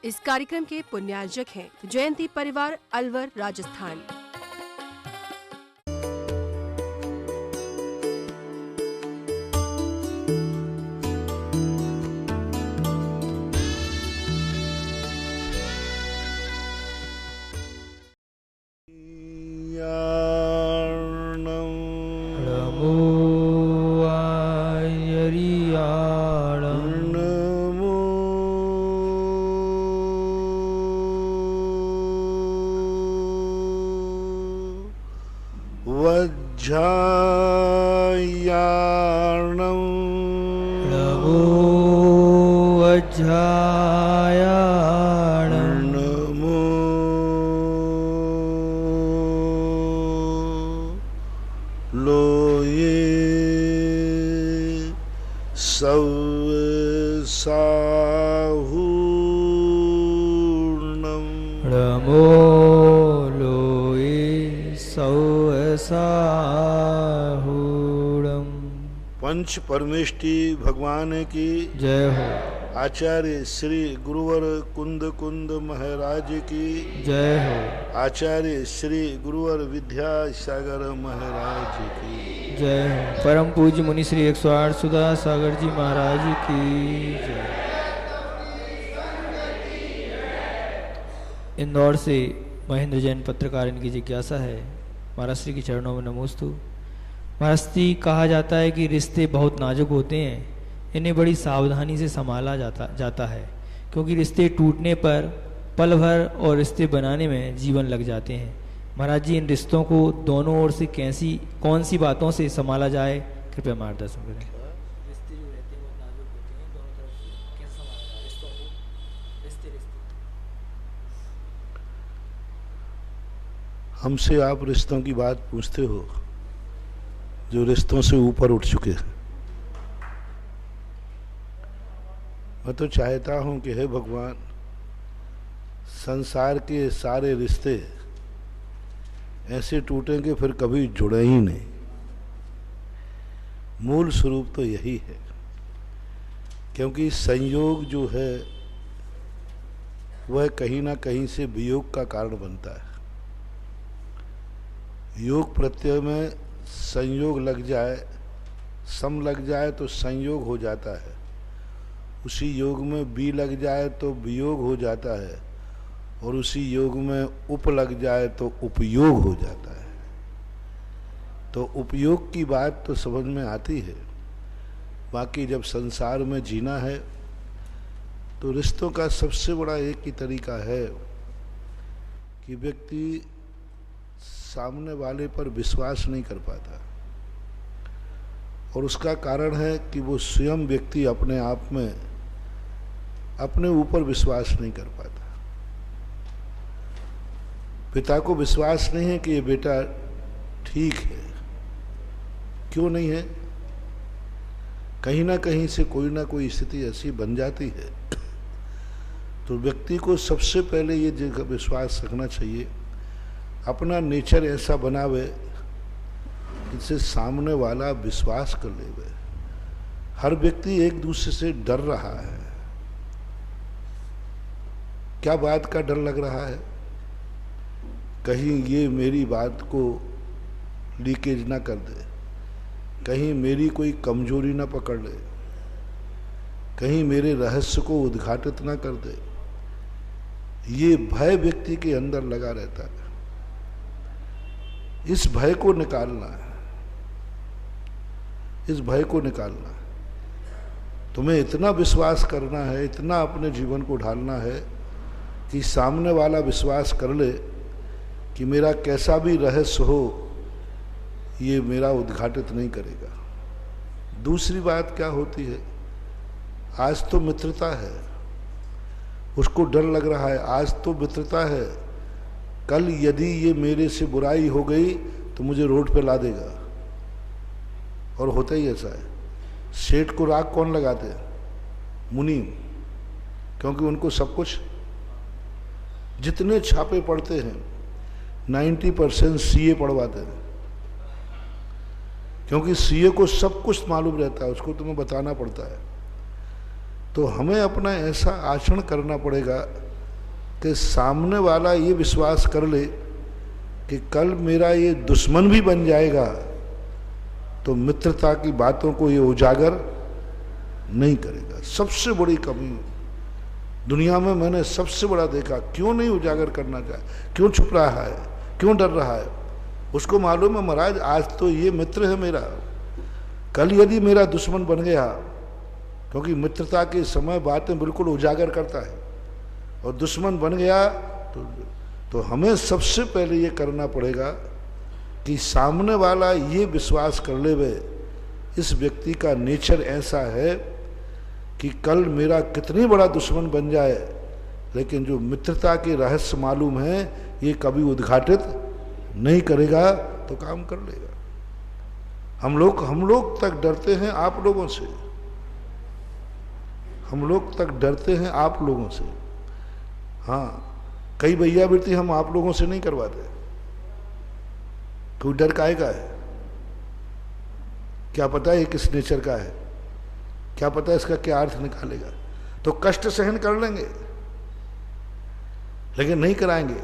इस कार्यक्रम के पुण्यार्जक हैं जयंती परिवार, अलवर, राजस्थान। वज्झायाणं नमो वज्झायाणं नमो लोये सवसाहूर्णं नमो लोये सवसाहूर्णं। पंच परमेष्टि भगवान की जय हो। आचार्य श्री गुरुवर कुंद कुंद महाराज की जय हो। आचार्य श्री गुरुवर विद्यासागर महाराज की जय हो। परम पूज्य मुनि श्री 108 सुधा सागर जी महाराज की जय। इंदौर से महेंद्र जैन पत्रकार, इनकी जिज्ञासा है। महाराज श्री के चरणों में नमोस्तु। महाराज जी, कहा जाता है कि रिश्ते बहुत नाजुक होते हैं, इन्हें बड़ी सावधानी से संभाला जाता है, क्योंकि रिश्ते टूटने पर पल भर और रिश्ते बनाने में जीवन लग जाते हैं। महाराज जी, इन रिश्तों को दोनों ओर से कौन सी बातों से संभाला जाए, कृपया मार्गदर्शन करें। रिश्ते जो रहते हैं बहुत नाजुक होते हैं, दोनों तरफ से कैसे संभाला जाए रिश्तों को? रिश्ते हमसे आप रिश्तों की बात पूछते हो जो रिश्तों से ऊपर उठ चुके हैं। मैं तो चाहता हूं कि हे भगवान, संसार के सारे रिश्ते ऐसे टूटेंगे फिर कभी जुड़े ही नहीं। मूल स्वरूप तो यही है, क्योंकि संयोग जो है वह कहीं ना कहीं से वियोग का कारण बनता है। योग प्रत्यय में संयोग लग जाए, सम लग जाए तो संयोग हो जाता है। उसी योग में बी लग जाए तो वियोग हो जाता है, और उसी योग में उप लग जाए तो उपयोग हो जाता है। तो उपयोग की बात तो समझ में आती है। बाकी जब संसार में जीना है तो रिश्तों का सबसे बड़ा एक ही तरीका है कि व्यक्ति सामने वाले पर विश्वास नहीं कर पाता, और उसका कारण है कि वो स्वयं व्यक्ति अपने आप में अपने ऊपर विश्वास नहीं कर पाता। पिता को विश्वास नहीं है कि ये बेटा ठीक है। क्यों नहीं है? कहीं ना कहीं से कोई ना कोई स्थिति ऐसी बन जाती है। तो व्यक्ति को सबसे पहले ये जगह विश्वास रखना चाहिए, अपना नेचर ऐसा बनावे जिससे सामने वाला विश्वास कर लेवे। हर व्यक्ति एक दूसरे से डर रहा है। क्या बात का डर लग रहा है? कहीं ये मेरी बात को लीकेज ना कर दे, कहीं मेरी कोई कमजोरी ना पकड़ ले, कहीं मेरे रहस्य को उद्घाटित ना कर दे। ये भय व्यक्ति के अंदर लगा रहता है। इस भय को निकालना है, इस भय को निकालना है। तुम्हें इतना विश्वास करना है, इतना अपने जीवन को ढालना है कि सामने वाला विश्वास कर ले कि मेरा कैसा भी रहस्य हो ये मेरा उद्घाटित नहीं करेगा। दूसरी बात क्या होती है, आज तो मित्रता है, उसको डर लग रहा है, आज तो मित्रता है, कल यदि ये मेरे से बुराई हो गई तो मुझे रोड पे ला देगा। और होता ही ऐसा है। सेठ को राग कौन लगाते हैं? मुनि, क्योंकि उनको सब कुछ, जितने छापे पढ़ते हैं 90% सीए पढ़वाते हैं, क्योंकि सीए को सब कुछ मालूम रहता है, उसको तुम्हें बताना पड़ता है। तो हमें अपना ऐसा आचरण करना पड़ेगा कि सामने वाला ये विश्वास कर ले कि कल मेरा ये दुश्मन भी बन जाएगा तो मित्रता की बातों को ये उजागर नहीं करेगा। सबसे बड़ी कमी दुनिया में मैंने सबसे बड़ा देखा, क्यों नहीं उजागर करना चाहे, क्यों छुप रहा है, क्यों डर रहा है। उसको मालूम है महाराज आज तो ये मित्र है मेरा, कल यदि मेरा दुश्मन बन गया, क्योंकि मित्रता के समय बातें बिल्कुल उजागर करता है, और दुश्मन बन गया तो हमें सबसे पहले ये करना पड़ेगा कि सामने वाला ये विश्वास कर ले वे इस व्यक्ति का नेचर ऐसा है कि कल मेरा कितनी बड़ा दुश्मन बन जाए, लेकिन जो मित्रता के रहस्य मालूम है ये कभी उद्घाटित नहीं करेगा तो काम कर लेगा। हम लोग तक डरते हैं आप लोगों से, हम लोग तक डरते हैं आप लोगों से। हाँ, कई भैया वृत्ति हम आप लोगों से नहीं करवाते, कोई डर काहे का है, क्या पता ये किस नेचर का है, क्या पता इसका क्या अर्थ निकालेगा। तो कष्ट सहन कर लेंगे लेकिन नहीं कराएंगे,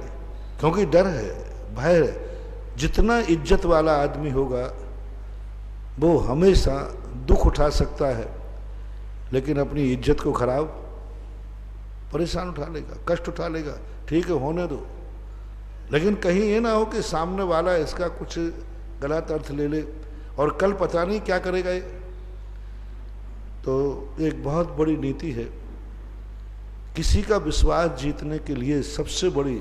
क्योंकि डर है, भय है। जितना इज्जत वाला आदमी होगा वो हमेशा दुख उठा सकता है, लेकिन अपनी इज्जत को खराब परेशान उठा लेगा, कष्ट उठा लेगा। ठीक है, होने दो, लेकिन कहीं ये ना हो कि सामने वाला इसका कुछ गलत अर्थ ले ले और कल पता नहीं क्या करेगा ये। तो एक बहुत बड़ी नीति है, किसी का विश्वास जीतने के लिए सबसे बड़ी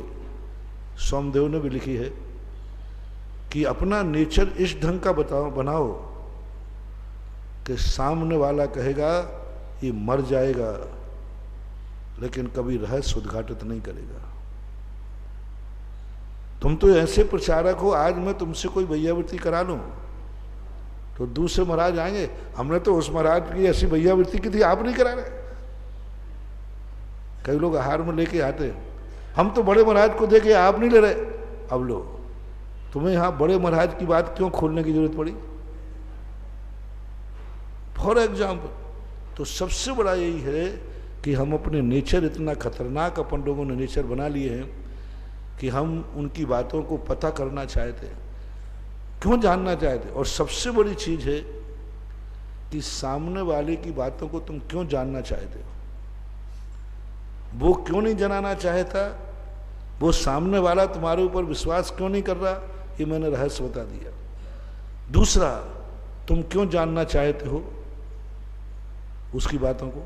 सोमदेव ने भी लिखी है कि अपना नेचर इस ढंग का बनाओ कि सामने वाला कहेगा ये मर जाएगा लेकिन कभी रहस्य उद्घाटित नहीं करेगा। तुम तो ऐसे प्रचारक हो, आज मैं तुमसे कोई भैयावृत्ति करा लूं तो दूसरे महाराज आएंगे, हमने तो उस महाराज की ऐसी भैयावृत्ति की थी, आप नहीं करा रहे। कई लोग आहार में लेके आते हैं, हम तो बड़े महाराज को देके आप नहीं ले रहे। अब लो, तुम्हें यहां बड़े महाराज की बात क्यों खोलने की जरूरत पड़ी? फॉर एग्जाम्पल, तो सबसे बड़ा यही है कि हम अपने नेचर, इतना खतरनाक अपन लोगों ने नेचर बना लिए हैं कि हम उनकी बातों को पता करना चाहते हैं, क्यों जानना चाहते। और सबसे बड़ी चीज है कि सामने वाले की बातों को तुम क्यों जानना चाहते हो, वो क्यों नहीं जनाना चाहता, वो सामने वाला तुम्हारे ऊपर विश्वास क्यों नहीं कर रहा, ये मैंने रहस्य बता दिया। दूसरा, तुम क्यों जानना चाहते हो उसकी बातों को,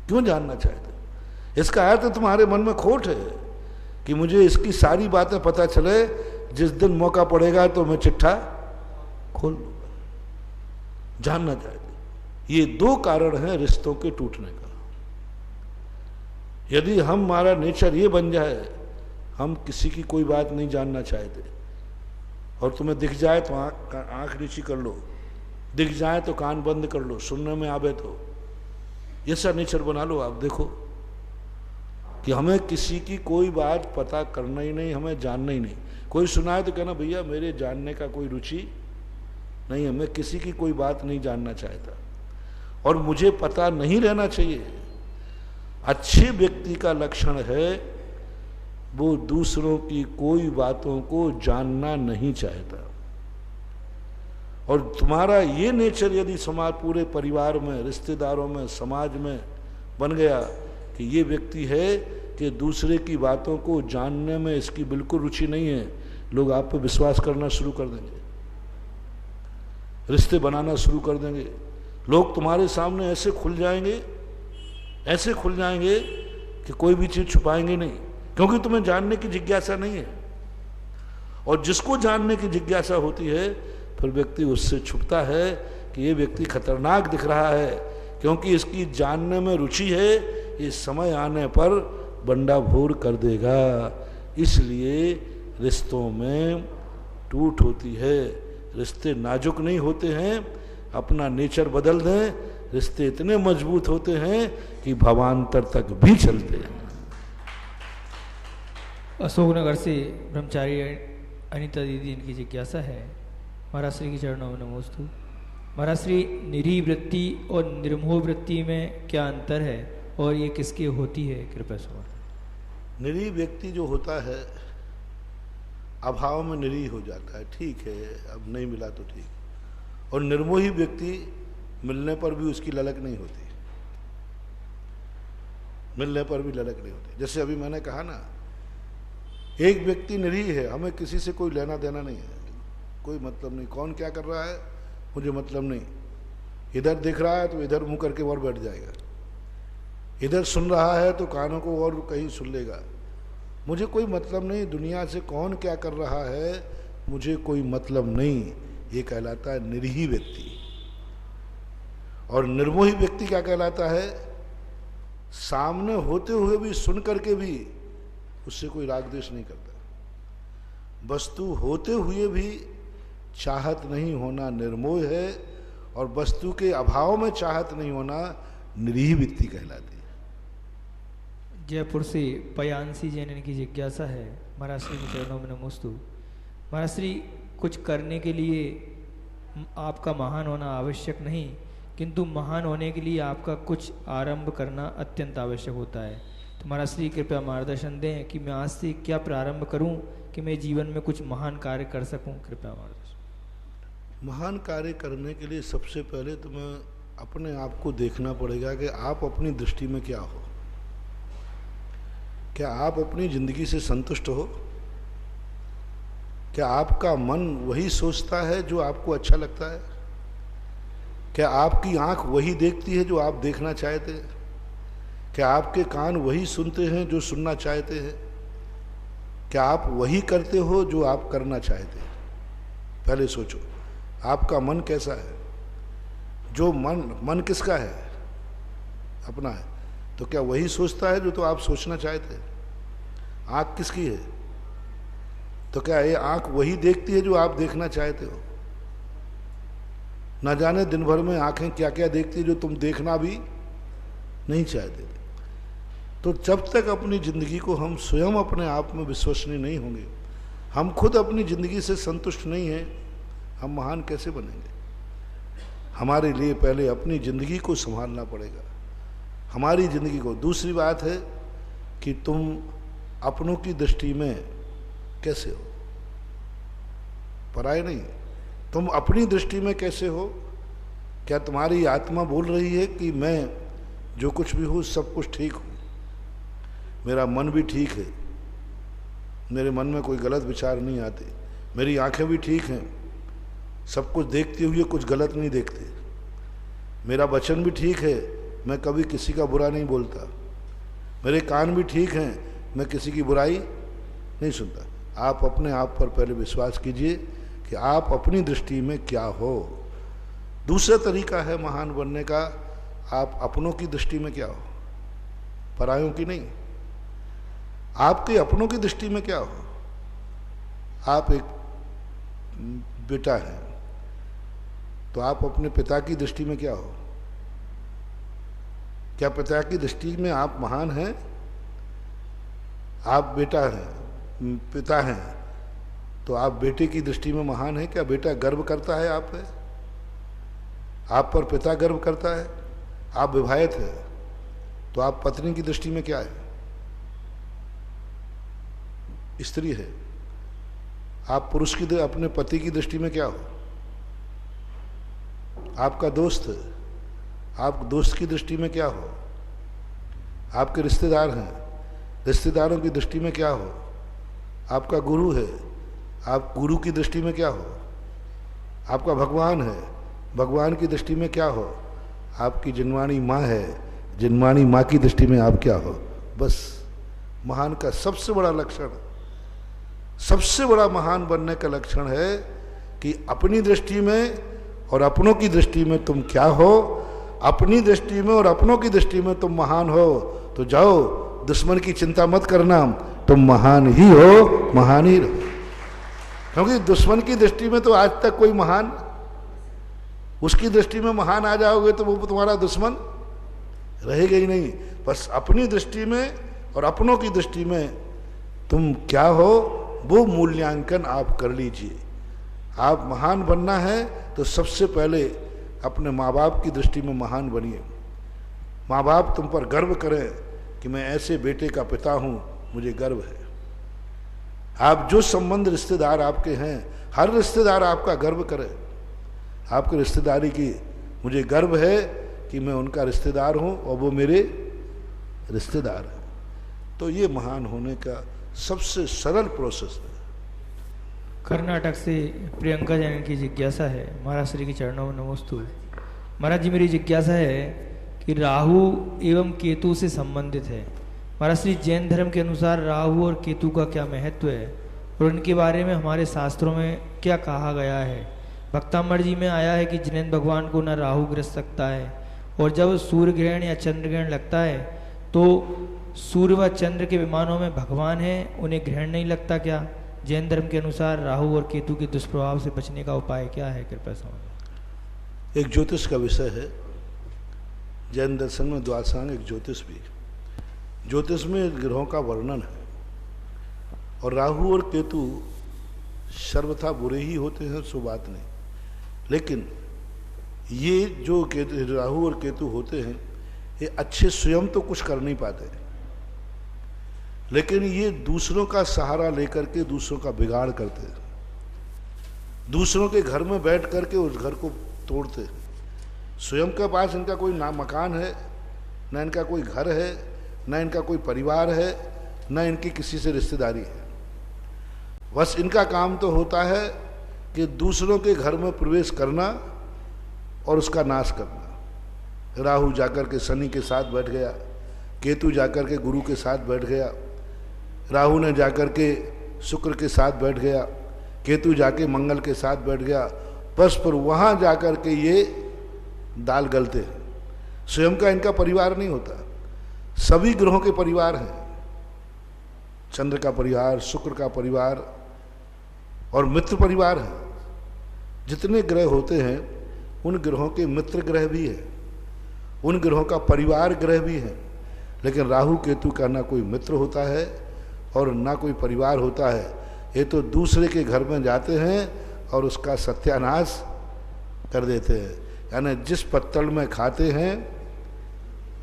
क्यों जानना चाहते। इसका अर्थ तुम्हारे मन में खोट है कि मुझे इसकी सारी बातें पता चले, जिस दिन मौका पड़ेगा तो मैं चिट्ठा खोल लूंगा। जानना चाहते, ये दो कारण हैं रिश्तों के टूटने का। यदि हमारा नेचर ये बन जाए, हम किसी की कोई बात नहीं जानना चाहते, और तुम्हें दिख जाए तो आंख नीची कर लो, दिख जाए तो कान बंद कर लो, सुनने में आवे तो ऐसा नेचर बना लो। आप देखो कि हमें किसी की कोई बात पता करना ही नहीं, हमें जानना ही नहीं। कोई सुनाए तो कहना भैया मेरे जानने का कोई रुचि नहीं है, मैं किसी की कोई बात नहीं जानना चाहता, और मुझे पता नहीं रहना चाहिए। अच्छे व्यक्ति का लक्षण है वो दूसरों की कोई बातों को जानना नहीं चाहता। और तुम्हारा ये नेचर यदि समाज, पूरे परिवार में, रिश्तेदारों में, समाज में बन गया कि ये व्यक्ति है कि दूसरे की बातों को जानने में इसकी बिल्कुल रुचि नहीं है, लोग आप पे विश्वास करना शुरू कर देंगे, रिश्ते बनाना शुरू कर देंगे। लोग तुम्हारे सामने ऐसे खुल जाएंगे, ऐसे खुल जाएंगे कि कोई भी चीज़ छुपाएंगे नहीं, क्योंकि तुम्हें जानने की जिज्ञासा नहीं है। और जिसको जानने की जिज्ञासा होती है फिर व्यक्ति उससे छुपता है कि ये व्यक्ति खतरनाक दिख रहा है, क्योंकि इसकी जानने में रुचि है, ये समय आने पर बंडाभोर कर देगा। इसलिए रिश्तों में टूट होती है, रिश्ते नाजुक नहीं होते हैं। अपना नेचर बदल दें, रिश्ते इतने मजबूत होते हैं कि भवांतर तक भी चलते हैं। अशोकनगर से ब्रह्मचारी अनिता दीदी, इनकी जिज्ञासा है, महाराज श्री के चरणों में नमोस्तु। महाराज श्री, निरीह वृत्ति और निर्मोह वृत्ति में क्या अंतर है और ये किसकी होती है, कृपया समझाएं। निरीह व्यक्ति जो होता है अभाव में निरीह हो जाता है, ठीक है अब नहीं मिला तो ठीक। और निर्मोही व्यक्ति मिलने पर भी उसकी ललक नहीं होती, मिलने पर भी ललक नहीं होती। जैसे अभी मैंने कहा ना, एक व्यक्ति निरीह है, हमें किसी से कोई लेना देना नहीं है, कोई मतलब नहीं, कौन क्या कर रहा है मुझे मतलब नहीं। इधर दिख रहा है तो इधर मुंह करके और बैठ जाएगा, इधर सुन रहा है तो कानों को और कहीं सुन लेगा, मुझे कोई मतलब नहीं, दुनिया से कौन क्या कर रहा है मुझे कोई मतलब नहीं। ये कहलाता है निरीह व्यक्ति। और निर्मोही व्यक्ति क्या कहलाता है? सामने होते हुए भी, सुन करके भी उससे कोई राग द्वेष नहीं करता। वस्तु होते हुए भी चाहत नहीं होना निर्मोह है, और वस्तु के अभाव में चाहत नहीं होना निरीह व्यक्ति कहलाती है। जयपुर से पयांसी जैन की जिज्ञासा है, महाराज श्री के चरणों में नमोस्तु। महाराज श्री, कुछ करने के लिए आपका महान होना आवश्यक नहीं, किंतु महान होने के लिए आपका कुछ आरंभ करना अत्यंत आवश्यक होता है। तो महाराज श्री कृपया मार्गदर्शन दें कि मैं आज से क्या प्रारंभ करूं कि मैं जीवन में कुछ महान कार्य कर सकूं, कृपया मार्गदर्शन। महान कार्य करने के लिए सबसे पहले तुम्हें अपने आप को देखना पड़ेगा कि आप अपनी दृष्टि में क्या हो। क्या आप अपनी जिंदगी से संतुष्ट हो? क्या आपका मन वही सोचता है जो आपको अच्छा लगता है? क्या आपकी आंख वही देखती है जो आप देखना चाहते हैं? क्या आपके कान वही सुनते हैं जो सुनना चाहते हैं? क्या आप वही करते हो जो आप करना चाहते हैं? पहले सोचो आपका मन कैसा है। जो मन किसका है? अपना है। तो क्या वही सोचता है जो तो आप सोचना चाहते हैं? आंख किसकी है? तो क्या ये आंख वही देखती है जो आप देखना चाहते हो? ना जाने दिन भर में आंखें क्या क्या देखती है जो तुम देखना भी नहीं चाहते। तो जब तक अपनी जिंदगी को हम स्वयं अपने आप में विश्वसनीय नहीं होंगे, हम खुद अपनी जिंदगी से संतुष्ट नहीं हैं, हम महान कैसे बनेंगे? हमारे लिए पहले अपनी जिंदगी को संभालना पड़ेगा, हमारी जिंदगी को। दूसरी बात है कि तुम अपनों की दृष्टि में कैसे हो, पराये नहीं। तुम अपनी दृष्टि में कैसे हो? क्या तुम्हारी आत्मा बोल रही है कि मैं जो कुछ भी हूँ सब कुछ ठीक हूँ, मेरा मन भी ठीक है, मेरे मन में कोई गलत विचार नहीं आते, मेरी आंखें भी ठीक हैं, सब कुछ देखते हुए कुछ गलत नहीं देखते, मेरा वचन भी ठीक है, मैं कभी किसी का बुरा नहीं बोलता, मेरे कान भी ठीक हैं, मैं किसी की बुराई नहीं सुनता। आप अपने आप पर पहले विश्वास कीजिए कि आप अपनी दृष्टि में क्या हो। दूसरा तरीका है महान बनने का, आप अपनों की दृष्टि में क्या हो, परायों की नहीं। आपके अपनों की दृष्टि में क्या हो? आप एक बेटा है तो आप अपने पिता की दृष्टि में क्या हो? क्या पिता की दृष्टि में आप महान हैं? आप बेटा हैं, पिता हैं, तो आप बेटे की दृष्टि में महान हैं? क्या बेटा गर्व करता है आप पे? आप पर पिता गर्व करता है? आप विवाहित हैं तो आप पत्नी की दृष्टि में क्या है? स्त्री है। आप पुरुष की अपने पति की दृष्टि में क्या हो? आपका दोस्त है, आप दोस्त की दृष्टि में क्या हो? आपके रिश्तेदार हैं, रिश्तेदारों की दृष्टि में क्या हो? आपका गुरु है, आप गुरु की दृष्टि में क्या हो? आपका भगवान है, भगवान की दृष्टि में क्या हो? आपकी जिनवाणी माँ है, जिनवाणी माँ की दृष्टि में आप क्या हो? बस महान का सबसे बड़ा लक्षण, सबसे बड़ा महान बनने का लक्षण है कि अपनी दृष्टि में और अपनों की दृष्टि में तुम क्या हो। अपनी दृष्टि में और अपनों की दृष्टि में तुम महान हो तो जाओ, दुश्मन की चिंता मत करना, तुम महान ही हो, महान ही रहो। क्योंकि दुश्मन की दृष्टि में तो आज तक कोई महान, उसकी दृष्टि में महान आ जाओगे तो वो तुम्हारा दुश्मन रहेगा ही नहीं। बस अपनी दृष्टि में और अपनों की दृष्टि में तुम क्या हो वो मूल्यांकन आप कर लीजिए। आप महान बनना है तो सबसे पहले अपने माँ बाप की दृष्टि में महान बनिए। माँ बाप तुम पर गर्व करें कि मैं ऐसे बेटे का पिता हूँ, मुझे गर्व है। आप जो संबंध रिश्तेदार आपके हैं, हर रिश्तेदार आपका गर्व करे। आपकी रिश्तेदारी की मुझे गर्व है कि मैं उनका रिश्तेदार हूं और वो मेरे रिश्तेदार हैं। तो ये महान होने का सबसे सरल प्रोसेस है। कर्नाटक से प्रियंका जैन की जिज्ञासा है, महाराज श्री के चरणों में नमोस्तु। महाराज जी, मेरी जिज्ञासा है कि राहु एवं केतु से संबंधित है। महाराज श्री, जैन धर्म के अनुसार राहु और केतु का क्या महत्व है और उनके बारे में हमारे शास्त्रों में क्या कहा गया है? भक्तामृत जी में आया है कि जिनेंद्र भगवान को न राहु ग्रस्त सकता है, और जब सूर्य ग्रहण या चंद्र ग्रहण लगता है तो सूर्य व चंद्र के विमानों में भगवान है, उन्हें ग्रहण नहीं लगता क्या? जैन धर्म के अनुसार राहु और केतु के दुष्प्रभाव से बचने का उपाय क्या है? कृपया समझ। एक ज्योतिष का विषय है। जैन दर्शन में द्वादशांग एक ज्योतिष भी। ज्योतिष में ग्रहों का वर्णन है, और राहु और केतु सर्वथा बुरे ही होते हैं, सो बात नहीं। लेकिन ये जो राहु और केतु होते हैं, ये अच्छे स्वयं तो कुछ कर नहीं पाते, लेकिन ये दूसरों का सहारा लेकर के दूसरों का बिगाड़ करते हैं। दूसरों के घर में बैठ करके उस घर को तोड़ते हैं। स्वयं के पास इनका कोई ना मकान है, ना इनका कोई घर है, ना इनका कोई परिवार है, ना इनकी किसी से रिश्तेदारी है। बस इनका काम तो होता है कि दूसरों के घर में प्रवेश करना और उसका नाश करना। राहु जाकर के शनि के साथ बैठ गया, केतु जाकर के गुरु के साथ बैठ गया, राहु ने जाकर के शुक्र के साथ बैठ गया, केतु जाके मंगल के साथ बैठ गया। परस्पर वहाँ जाकर के ये दाल गलते हैं। स्वयं का इनका परिवार नहीं होता, सभी ग्रहों के परिवार हैं। चंद्र का परिवार, शुक्र का परिवार और मित्र परिवार है। जितने ग्रह होते हैं उन ग्रहों के मित्र ग्रह भी है, उन ग्रहों का परिवार ग्रह भी है। लेकिन राहु केतु का ना कोई मित्र होता है और ना कोई परिवार होता है। ये तो दूसरे के घर में जाते हैं और उसका सत्यानाश कर देते हैं। यानी जिस पत्तल में खाते हैं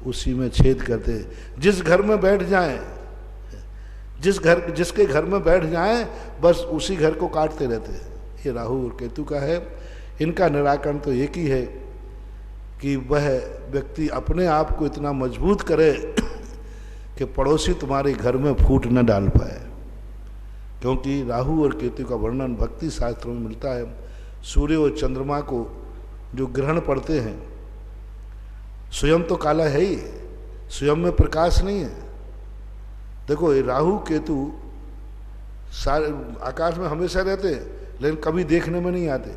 उसी में छेद करते हैं। जिस घर में बैठ जाएं, जिसके घर में बैठ जाएं, बस उसी घर को काटते रहते हैं। ये राहु और केतु का है। इनका निराकरण तो एक ही है कि वह व्यक्ति अपने आप को इतना मजबूत करे कि पड़ोसी तुम्हारे घर में फूट न डाल पाए। क्योंकि राहु और केतु का वर्णन भक्ति शास्त्रों में मिलता है। सूर्य और चंद्रमा को जो ग्रहण पड़ते हैं, स्वयं तो काला है ही, स्वयं में प्रकाश नहीं है। देखो ये राहु केतु सारे आकाश में हमेशा रहते हैं, लेकिन कभी देखने में नहीं आते।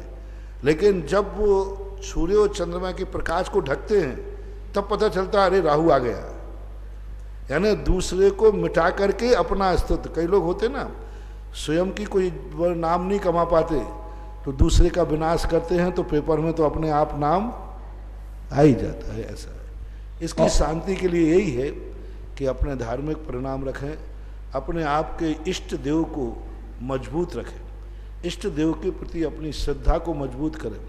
लेकिन जब वो सूर्य और चंद्रमा के प्रकाश को ढकते हैं तब पता चलता है अरे राहु आ गया। यानी दूसरे को मिटा करके अपना अस्तित्व। कई लोग होते ना, स्वयं की कोई नाम नहीं कमा पाते तो दूसरे का विनाश करते हैं, तो पेपर में तो अपने आप नाम आ ही जाता है। ऐसा है। इसकी शांति के लिए यही है कि अपने धार्मिक परिणाम रखें, अपने आप के इष्ट देव को मजबूत रखें, इष्ट देव के प्रति अपनी श्रद्धा को मजबूत करें।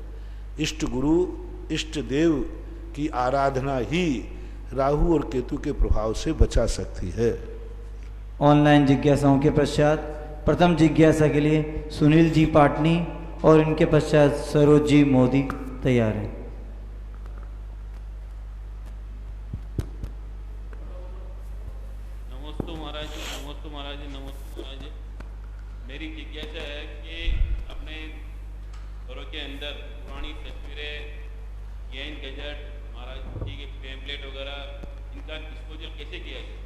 इष्ट गुरु, इष्ट देव की आराधना ही राहु और केतु के प्रभाव से बचा सकती है। ऑनलाइन जिज्ञासाओं के पश्चात प्रथम जिज्ञासा के लिए सुनील जी पाटनी और इनके पश्चात सरोज जी मोदी तैयार हैं। नमस्ते महाराज जी, नमस्ते महाराज जी, नमस्ते महाराज जी। मेरी जिज्ञासा है कि अपने घरों के अंदर पुरानी तस्वीरें, जैन गजट, महाराज जी के पैम्पलेट वगैरह, इनका डिस्पोजल कैसे किया जाए?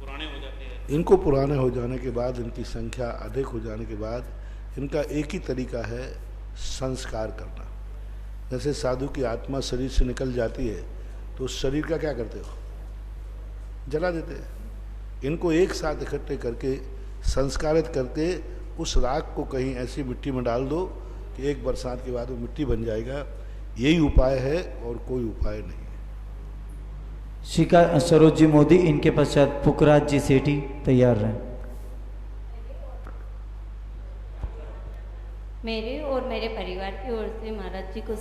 पुराने हो जाते हैं। इनको पुराने हो जाने के बाद, इनकी संख्या अधिक हो जाने के बाद, इनका एक ही तरीका है संस्कार करना। जैसे साधु की आत्मा शरीर से निकल जाती है तो उस शरीर का क्या करते हो? जला देते हैं। इनको एक साथ इकट्ठे करके संस्कारित करके उस राख को कहीं ऐसी मिट्टी में डाल दो कि एक बरसात के बाद वो मिट्टी बन जाएगा। यही उपाय है और कोई उपाय नहीं है। शिका सरोज जी मोदी, इनके पश्चात पुखराज जी सेठी तैयार रहें। मेरे और मेरे परिवार की ओर से महाराज जी को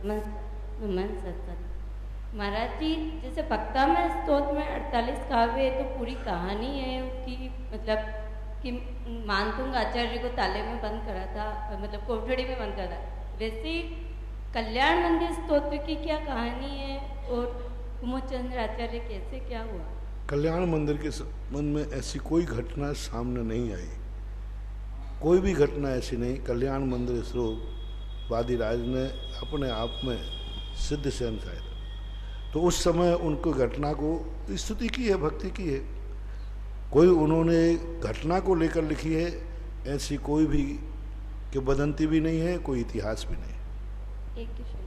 नमन सत्संग। महाराज जी, जैसे भक्ता में स्तोत्र में 48 काव्य है, तो पूरी कहानी है कि मतलब कि मानतुंग आचार्य को ताले में बंद करा था, मतलब कोठड़ी में बंद करा था। वैसे कल्याण मंदिर स्तोत्र की क्या कहानी है और कुमुदचंद्र आचार्य कैसे क्या हुआ? कल्याण मंदिर के संबंध में ऐसी कोई घटना सामने नहीं आई, कोई भी घटना ऐसी नहीं। कल्याण मंदिर स्वरूप वादिराज ने अपने आप में सिद्ध शहंशाह था, तो उस समय उनको घटना को स्तुति की है, भक्ति की है। कोई उन्होंने घटना को लेकर लिखी है ऐसी कोई भी कि वदंती भी नहीं है, कोई इतिहास भी नहीं। एक क्वेश्चन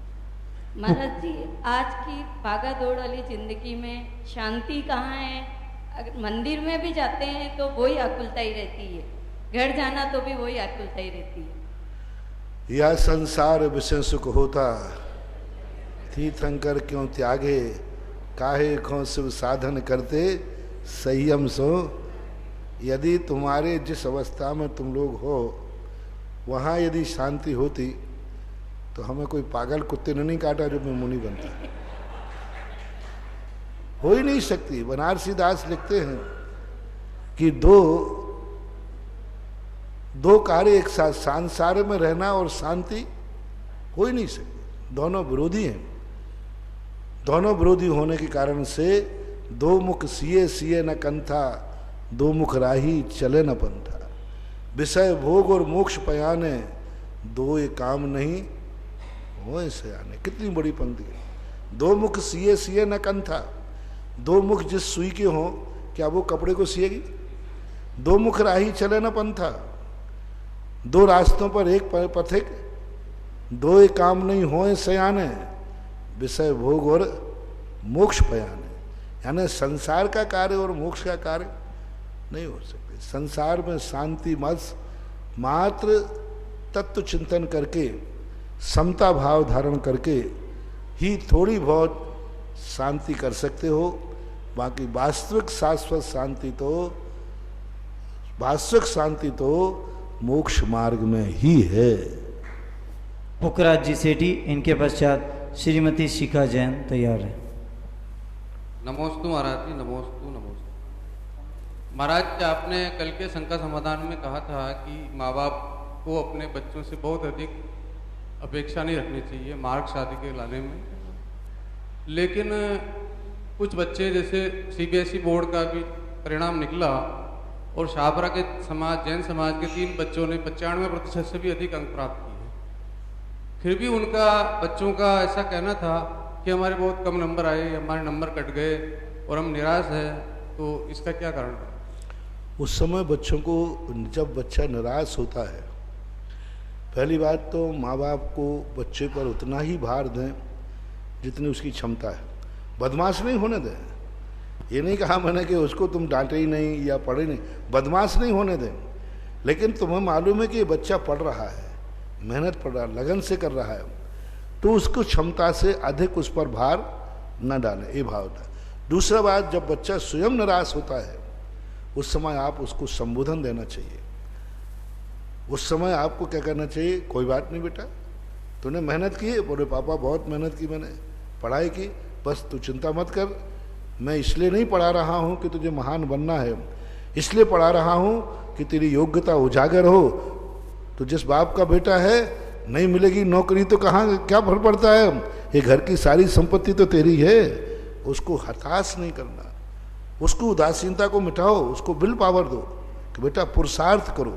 महाराज जी, आज की भागा दौड़ वाली जिंदगी में शांति कहाँ है? अगर मंदिर में भी जाते हैं तो वही आकुलता ही रहती है, घर जाना तो भी वही आकुलता ही रहती है। यह संसार विषय सुख होता, तीर्थंकर क्यों त्यागे, काहे खो शिव साधन करते संयम सो। यदि तुम्हारे जिस अवस्था में तुम लोग हो वहाँ यदि शांति होती तो हमें कोई पागल कुत्ते ने नहीं काटा जो मैं मुनि बनता। हो ही नहीं सकती। बनारसी दास लिखते हैं कि दो कार्य एक साथ, संसार में रहना और शांति हो ही नहीं सकती, दोनों विरोधी हैं। दोनों विरोधी होने के कारण से दो मुख सिए सिए न कंथा, दो मुख राही चले न पंथा। विषय भोग और मोक्ष पयाने, दो ये काम नहीं हो सयाने। कितनी बड़ी पंक्ति है। दो मुख सिए सिए न कंथा, दो मुख जिस सुई के हों क्या वो कपड़े को सिएगी? दो मुख राही चले न पंथा, दो रास्तों पर एक पथिक, दो ये काम नहीं होए सयाने। विषय भोग और मोक्ष पयाने, यानी संसार का कार्य और मोक्ष का कार्य नहीं हो सकते। संसार में शांति मात्र तत्व चिंतन करके, समता भाव धारण करके ही थोड़ी बहुत शांति कर सकते हो। बाकी वास्तविक शाश्वत शांति तो मोक्ष मार्ग में ही है। पुखराज जी सेठी, इनके पश्चात श्रीमती शिखा जैन तैयार है। नमोस्तु महाराज जी, नमोस्तु नमोस्तु। महाराज, आपने कल के शंका समाधान में कहा था कि माँ बाप को अपने बच्चों से बहुत अधिक अपेक्षा नहीं रखनी चाहिए मार्ग शादी के लाने में। लेकिन कुछ बच्चे, जैसे सीबीएसई बोर्ड का भी परिणाम निकला और शाहपुरा के समाज, जैन समाज के 3 बच्चों ने 95% से भी अधिक अंक प्राप्त किए। फिर भी उनका, बच्चों का ऐसा कहना था कि हमारे बहुत कम नंबर आए, हमारे नंबर कट गए और हम निराश हैं। तो इसका क्या कारण है? उस समय बच्चों को, जब बच्चा निराश होता है, पहली बात तो माँ बाप को बच्चे पर उतना ही भार दें जितनी उसकी क्षमता है। बदमाश नहीं होने दें। ये नहीं कहा मैंने कि उसको तुम डांटे ही नहीं या पढ़े नहीं, बदमाश नहीं होने दें। लेकिन तुम्हें मालूम है कि ये बच्चा पढ़ रहा है, मेहनत पढ़ रहा है, लगन से कर रहा है, तो उसको क्षमता से अधिक उस पर भार न डालें, ये भावना। दूसरा बात, जब बच्चा स्वयं निराश होता है उस समय आप उसको संबोधन देना चाहिए। उस समय आपको क्या करना चाहिए? कोई बात नहीं बेटा, तूने मेहनत की है, बोले पापा बहुत मेहनत की मैंने, पढ़ाई की, बस तू चिंता मत कर। मैं इसलिए नहीं पढ़ा रहा हूँ कि तुझे महान बनना है, इसलिए पढ़ा रहा हूँ कि तेरी योग्यता उजागर हो। तो जिस बाप का बेटा है, नहीं मिलेगी नौकरी तो कहाँ, क्या फर्क पड़ता है, ये घर की सारी संपत्ति तो तेरी है। उसको हताश नहीं करना, उसको उदासीनता को मिटाओ, उसको विल पावर दो कि बेटा पुरुषार्थ करो।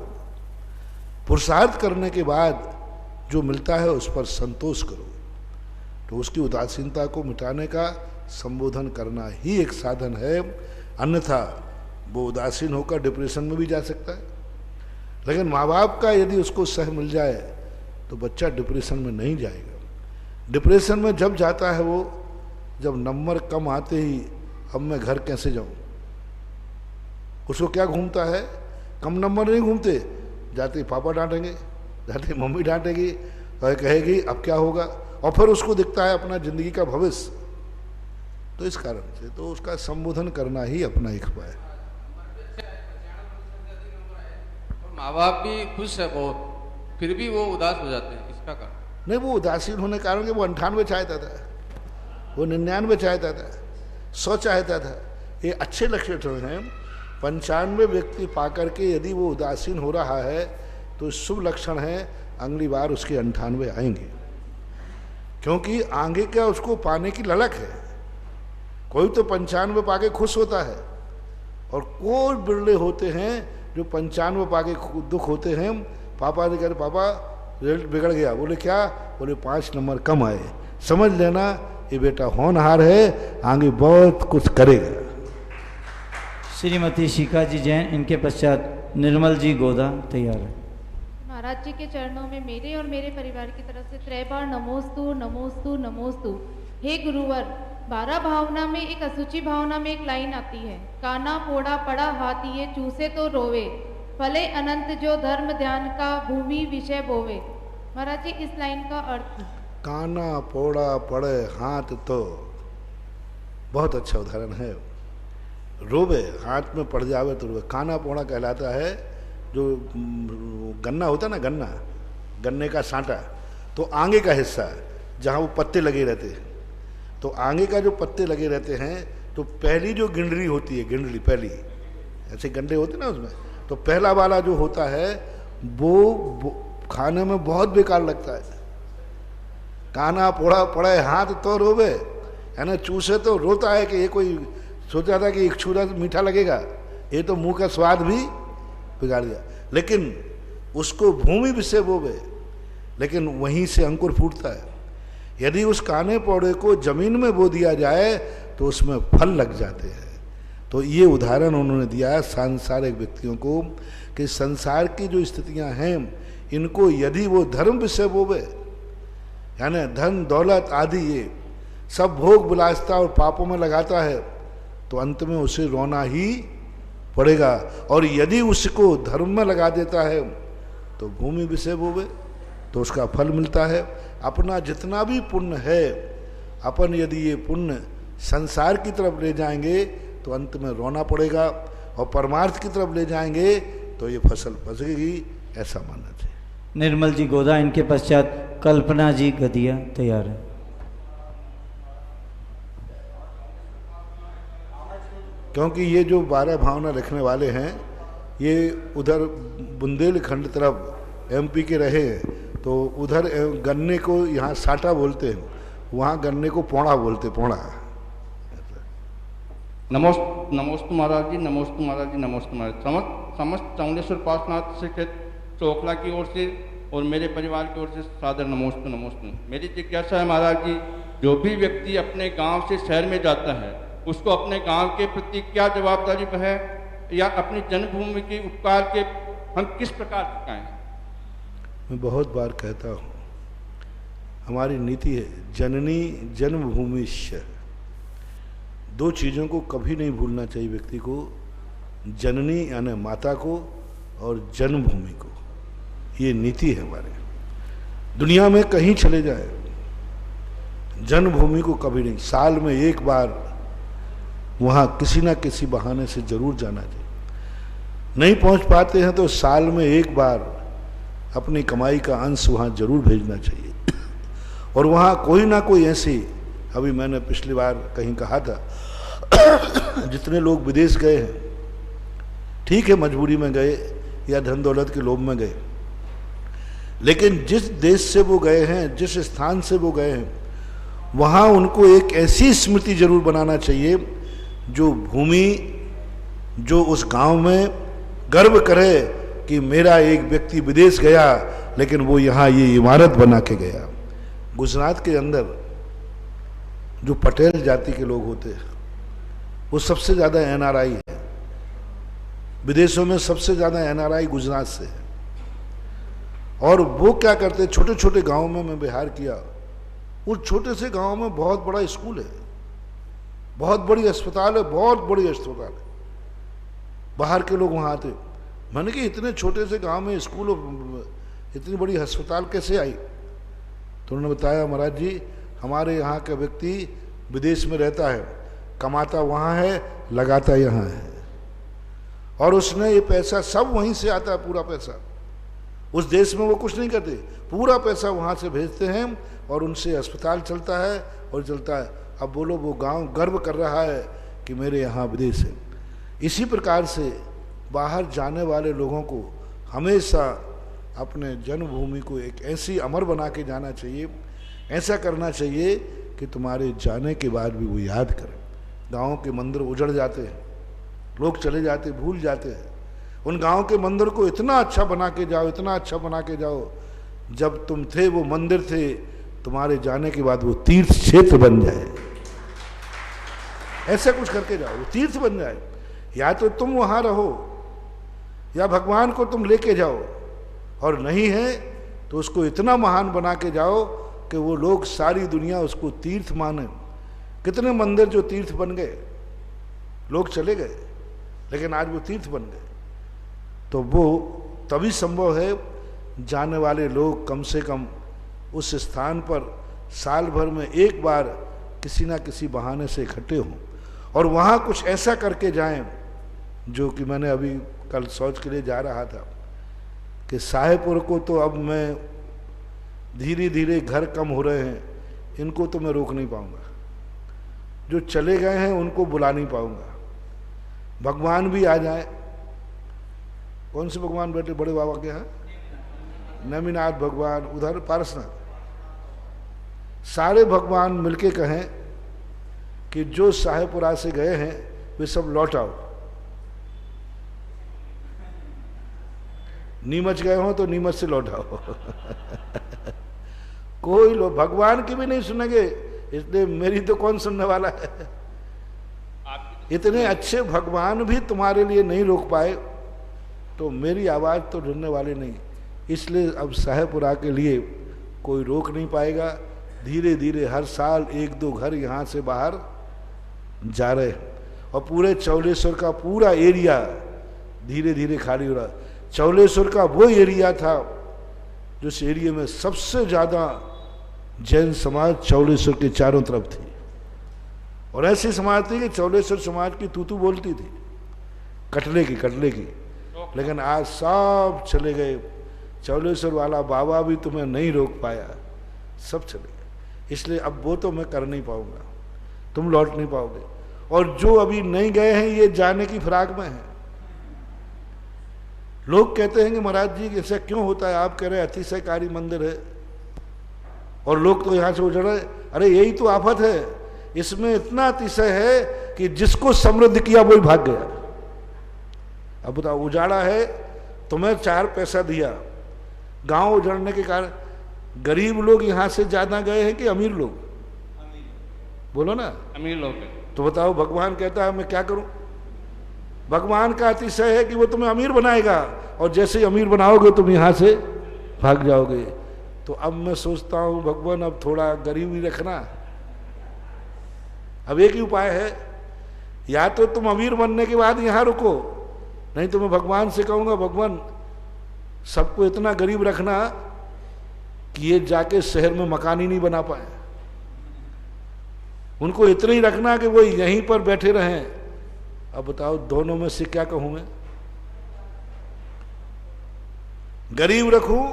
पुरुषार्थ करने के बाद जो मिलता है उस पर संतोष करो। तो उसकी उदासीनता को मिटाने का संबोधन करना ही एक साधन है। अन्यथा वो उदासीन होकर डिप्रेशन में भी जा सकता है। लेकिन माँ बाप का यदि उसको सह मिल जाए तो बच्चा डिप्रेशन में नहीं जाएगा। डिप्रेशन में जब जाता है वो, जब नंबर कम आते ही अब मैं घर कैसे जाऊं, उसको क्या घूमता है, कम नंबर नहीं घूमते, जाते पापा डांटेंगे, जाते मम्मी डांटेगी और कहेगी अब क्या होगा, और फिर उसको दिखता है अपना जिंदगी का भविष्य। तो इस कारण से तो उसका संबोधन करना ही अपना एक उपाय है। माँ बाप भी खुश है बहुत, फिर भी वो उदास हो जाते हैं, इसका कारण? नहीं, वो उदासीन होने के कारण कि वो 98 चाहता था। वो 99 चाहता था, 100 चाहता था। ये अच्छे लक्षण हैं। 95 व्यक्ति पाकर के यदि वो उदासीन हो रहा है तो शुभ लक्षण है, अगली बार उसके 98 आएंगे, क्योंकि आगे क्या उसको पाने की ललक है। कोई तो 95 पाके खुश होता है, और कोई बिरले होते हैं जो 95 पाके दुख होते हैं। पापा ने कहा पापा रिजल्ट बिगड़ गया, बोले क्या? बोले 5 नंबर कम आए। समझ लेना ये बेटा होनहार है, आगे बहुत कुछ करेगा। श्रीमती शिखा जी जैन, इनके पश्चात निर्मल जी गोदा तैयार है। महाराज जी के चरणों में मेरे और मेरे परिवार की तरफ से 3 बार नमोस्तु नमोस्तु नमोस्तु। हे गुरुवर, 12 भावना में एक असुचि भावना में एक लाइन आती है, काना पोड़ा पड़ा हाथी ये चूसे तो रोवे, फले अनंत जो धर्म ध्यान का भूमि विषय बोवे। महाराज जी इस लाइन का अर्थ? काना पोड़ा पड़े हाथ तो बहुत अच्छा उदाहरण है। रोवे, हाथ में पड़ जावे तो रोवे। काना पोड़ा कहलाता है जो गन्ना होता है ना, गन्ने का सांटा, तो आगे का हिस्सा जहाँ वो पत्ते लगे रहते हैं, तो आगे का जो पत्ते लगे रहते हैं, तो पहली जो गिंडली होती है, गिंडली पहली ऐसे गंडे होते ना उसमें, तो पहला वाला जो होता है वो खाने में बहुत बेकार लगता है। काना पोड़ा पड़े हाथ तो रोवे, है ना, चूसे तो रोता है कि ये कोई सोचा था कि एक छुरा मीठा लगेगा, ये तो मुंह का स्वाद भी बिगाड़ दिया। लेकिन उसको भूमि विषय बोवे, लेकिन वहीं से अंकुर फूटता है। यदि उस काने पौधे को जमीन में बो दिया जाए तो उसमें फल लग जाते हैं। तो ये उदाहरण उन्होंने दिया है सांसारिक व्यक्तियों को कि संसार की जो स्थितियां हैं, इनको यदि वो धर्म विषय बोवे, यानी धन दौलत आदि ये सब भोग विलासिता और पापों में लगाता है, तो अंत में उसे रोना ही पड़ेगा। और यदि उसको धर्म में लगा देता है तो भूमि विषय बोवे, तो उसका फल मिलता है। अपना जितना भी पुण्य है, अपन यदि ये पुण्य संसार की तरफ ले जाएंगे तो अंत में रोना पड़ेगा, और परमार्थ की तरफ ले जाएंगे तो ये फसल फंसेगी, ऐसा मानना चाहिए। निर्मल जी गोदा, इनके पश्चात कल्पना जी गदिया तैयार है। क्योंकि ये जो 12 भावना रखने वाले हैं, ये उधर बुंदेलखंड तरफ MP के रहे हैं, तो उधर गन्ने को यहाँ साटा बोलते हैं, वहाँ गन्ने को पोड़ा बोलते, पोड़ा। नमोस्तु महाराज जी, नमोस्तु महाराज जी, नमोस्तु महाराज। समस्त चामुंडेश्वर पार्श्वनाथ श्री क्षेत्र चोखला की ओर से और मेरे परिवार की ओर से सादर नमोस्तु नमोस्तु। मेरी जिज्ञासा है महाराज जी, जो भी व्यक्ति अपने गांव से शहर में जाता है, उसको अपने गांव के प्रति क्या जवाबदारी है, या अपनी जन्मभूमि के उपकार के हम किस प्रकार चुकाएं? मैं बहुत बार कहता हूँ, हमारी नीति है जननी जन्मभूमिश्च। 2 चीज़ों को कभी नहीं भूलना चाहिए व्यक्ति को, जननी यानी माता को और जन्मभूमि को। ये नीति है हमारे। दुनिया में कहीं चले जाए, जन्मभूमि को कभी नहीं, साल में 1 बार वहाँ किसी ना किसी बहाने से जरूर जाना चाहिए। नहीं पहुँच पाते हैं तो साल में 1 बार अपनी कमाई का अंश वहाँ जरूर भेजना चाहिए। और वहाँ कोई ना कोई ऐसी, अभी मैंने पिछली बार कहीं कहा था, जितने लोग विदेश गए हैं, ठीक है मजबूरी में गए या धन दौलत के लोभ में गए, लेकिन जिस देश से वो गए हैं, जिस स्थान से वो गए हैं, वहाँ उनको एक ऐसी स्मृति जरूर बनाना चाहिए जो भूमि, जो उस गांव में गर्व करे कि मेरा एक व्यक्ति विदेश गया, लेकिन वो यहाँ ये इमारत बना के गया। गुजरात के अंदर जो पटेल जाति के लोग होते हैं, वो सबसे ज़्यादा NRI है। विदेशों में सबसे ज़्यादा NRI गुजरात से है। और वो क्या करते हैं, छोटे छोटे गाँव में मैं बिहार किया, उस छोटे से गांव में बहुत बड़ा स्कूल है, बहुत बड़ी अस्पताल है, बहुत बड़ी अस्पताल है। बाहर के लोग वहाँ आते। मैंने कहा इतने छोटे से गांव में स्कूल और इतनी बड़ी अस्पताल कैसे आई? तो उन्होंने बताया, महाराज जी हमारे यहाँ का व्यक्ति विदेश में रहता है, कमाता वहाँ है, लगाता यहाँ है, और उसने ये पैसा सब वहीं से आता है, पूरा पैसा। उस देश में वो कुछ नहीं करते, पूरा पैसा वहाँ से भेजते हैं और उनसे अस्पताल चलता है और चलता है। अब बोलो वो गांव गर्व कर रहा है कि मेरे यहाँ विदेश है। इसी प्रकार से बाहर जाने वाले लोगों को हमेशा अपने जन्मभूमि को एक ऐसी अमर बना के जाना चाहिए, ऐसा करना चाहिए कि तुम्हारे जाने के बाद भी वो याद करें। गाँव के मंदिर उजड़ जाते हैं, लोग चले जाते, भूल जाते हैं। उन गांव के मंदिर को इतना अच्छा बना के जाओ, इतना अच्छा बना के जाओ, जब तुम थे वो मंदिर थे, तुम्हारे जाने के बाद वो तीर्थ क्षेत्र बन जाए। ऐसा कुछ करके जाओ, वो तीर्थ बन जाए। या तो तुम वहां रहो या भगवान को तुम लेके जाओ, और नहीं है तो उसको इतना महान बना के जाओ कि वो लोग, सारी दुनिया उसको तीर्थ माने। कितने मंदिर जो तीर्थ बन गए, लोग चले गए लेकिन आज वो तीर्थ बन गए। तो वो तभी संभव है जाने वाले लोग कम से कम उस स्थान पर साल भर में एक बार किसी ना किसी बहाने से इकट्ठे हों और वहाँ कुछ ऐसा करके जाएं, जो कि मैंने अभी कल सोच के लिए जा रहा था कि साहेबपुर को तो अब मैं धीरे धीरे घर कम हो रहे हैं, इनको तो मैं रोक नहीं पाऊंगा। जो चले गए हैं उनको बुला नहीं पाऊंगा। भगवान भी आ जाए, कौन से भगवान बैठे बड़े बाबा के यहाँ, नेमिनाथ भगवान, उधर पारसनाथ, सारे भगवान मिलके कहें कि जो साहेबपुरा से गए हैं वे सब लौट आओ। नीमच गए हो तो नीमच से लौट आओ। कोई लोग भगवान की भी नहीं सुनेंगे, इसलिए मेरी तो कौन सुनने वाला है। इतने अच्छे भगवान भी तुम्हारे लिए नहीं रोक पाए तो मेरी आवाज़ तो ढूंढने वाले नहीं। इसलिए अब साहेबपुरा के लिए कोई रोक नहीं पाएगा। धीरे धीरे हर साल एक दो घर यहाँ से बाहर जा रहे हैं और पूरे चौलेश्वर का पूरा एरिया धीरे धीरे खाली हो रहा। चौलेश्वर का वो एरिया था जिस एरिया में सबसे ज़्यादा जैन समाज चौलेश्वर के चारों तरफ थी, और ऐसी समाज थी कि चौलेश्वर समाज की तूतू बोलती थी, कटले की। लेकिन आज सब चले गए। चौलेश्वर वाला बाबा भी तुम्हें नहीं रोक पाया, सब चले गए। इसलिए अब वो तो मैं कर नहीं पाऊंगा, तुम लौट नहीं पाओगे। और जो अभी नहीं गए हैं ये जाने की फिराक में है। लोग कहते हैं कि महाराज जी ऐसा क्यों होता है, आप कह रहे हैं अतिशयकारी मंदिर है और लोग तो यहाँ से उजड़ रहे। अरे यही तो आफत है, इसमें इतना अतिशय है कि जिसको समृद्ध किया वही भाग गया। अब बताओ, उजाड़ा है, तुम्हें 4 पैसा दिया, गांव उजड़ने के कारण गरीब लोग यहाँ से ज्यादा गए हैं कि अमीर लोग? बोलो ना, अमीर लोग। तो बताओ, भगवान कहता है मैं क्या करूं? भगवान का अतिशय है कि वो तुम्हें अमीर बनाएगा और जैसे ही अमीर बनाओगे तुम यहाँ से भाग जाओगे। तो अब मैं सोचता हूँ भगवान अब थोड़ा गरीबी रखना। अब एक ही उपाय है, या तो तुम अमीर बनने के बाद यहाँ रुको, नहीं तो मैं भगवान से कहूँगा भगवान सबको इतना गरीब रखना कि ये जाके शहर में मकान ही नहीं बना पाए, उनको इतना ही रखना कि वो यहीं पर बैठे रहें। अब बताओ दोनों में से क्या कहूं मैं? गरीब रखूं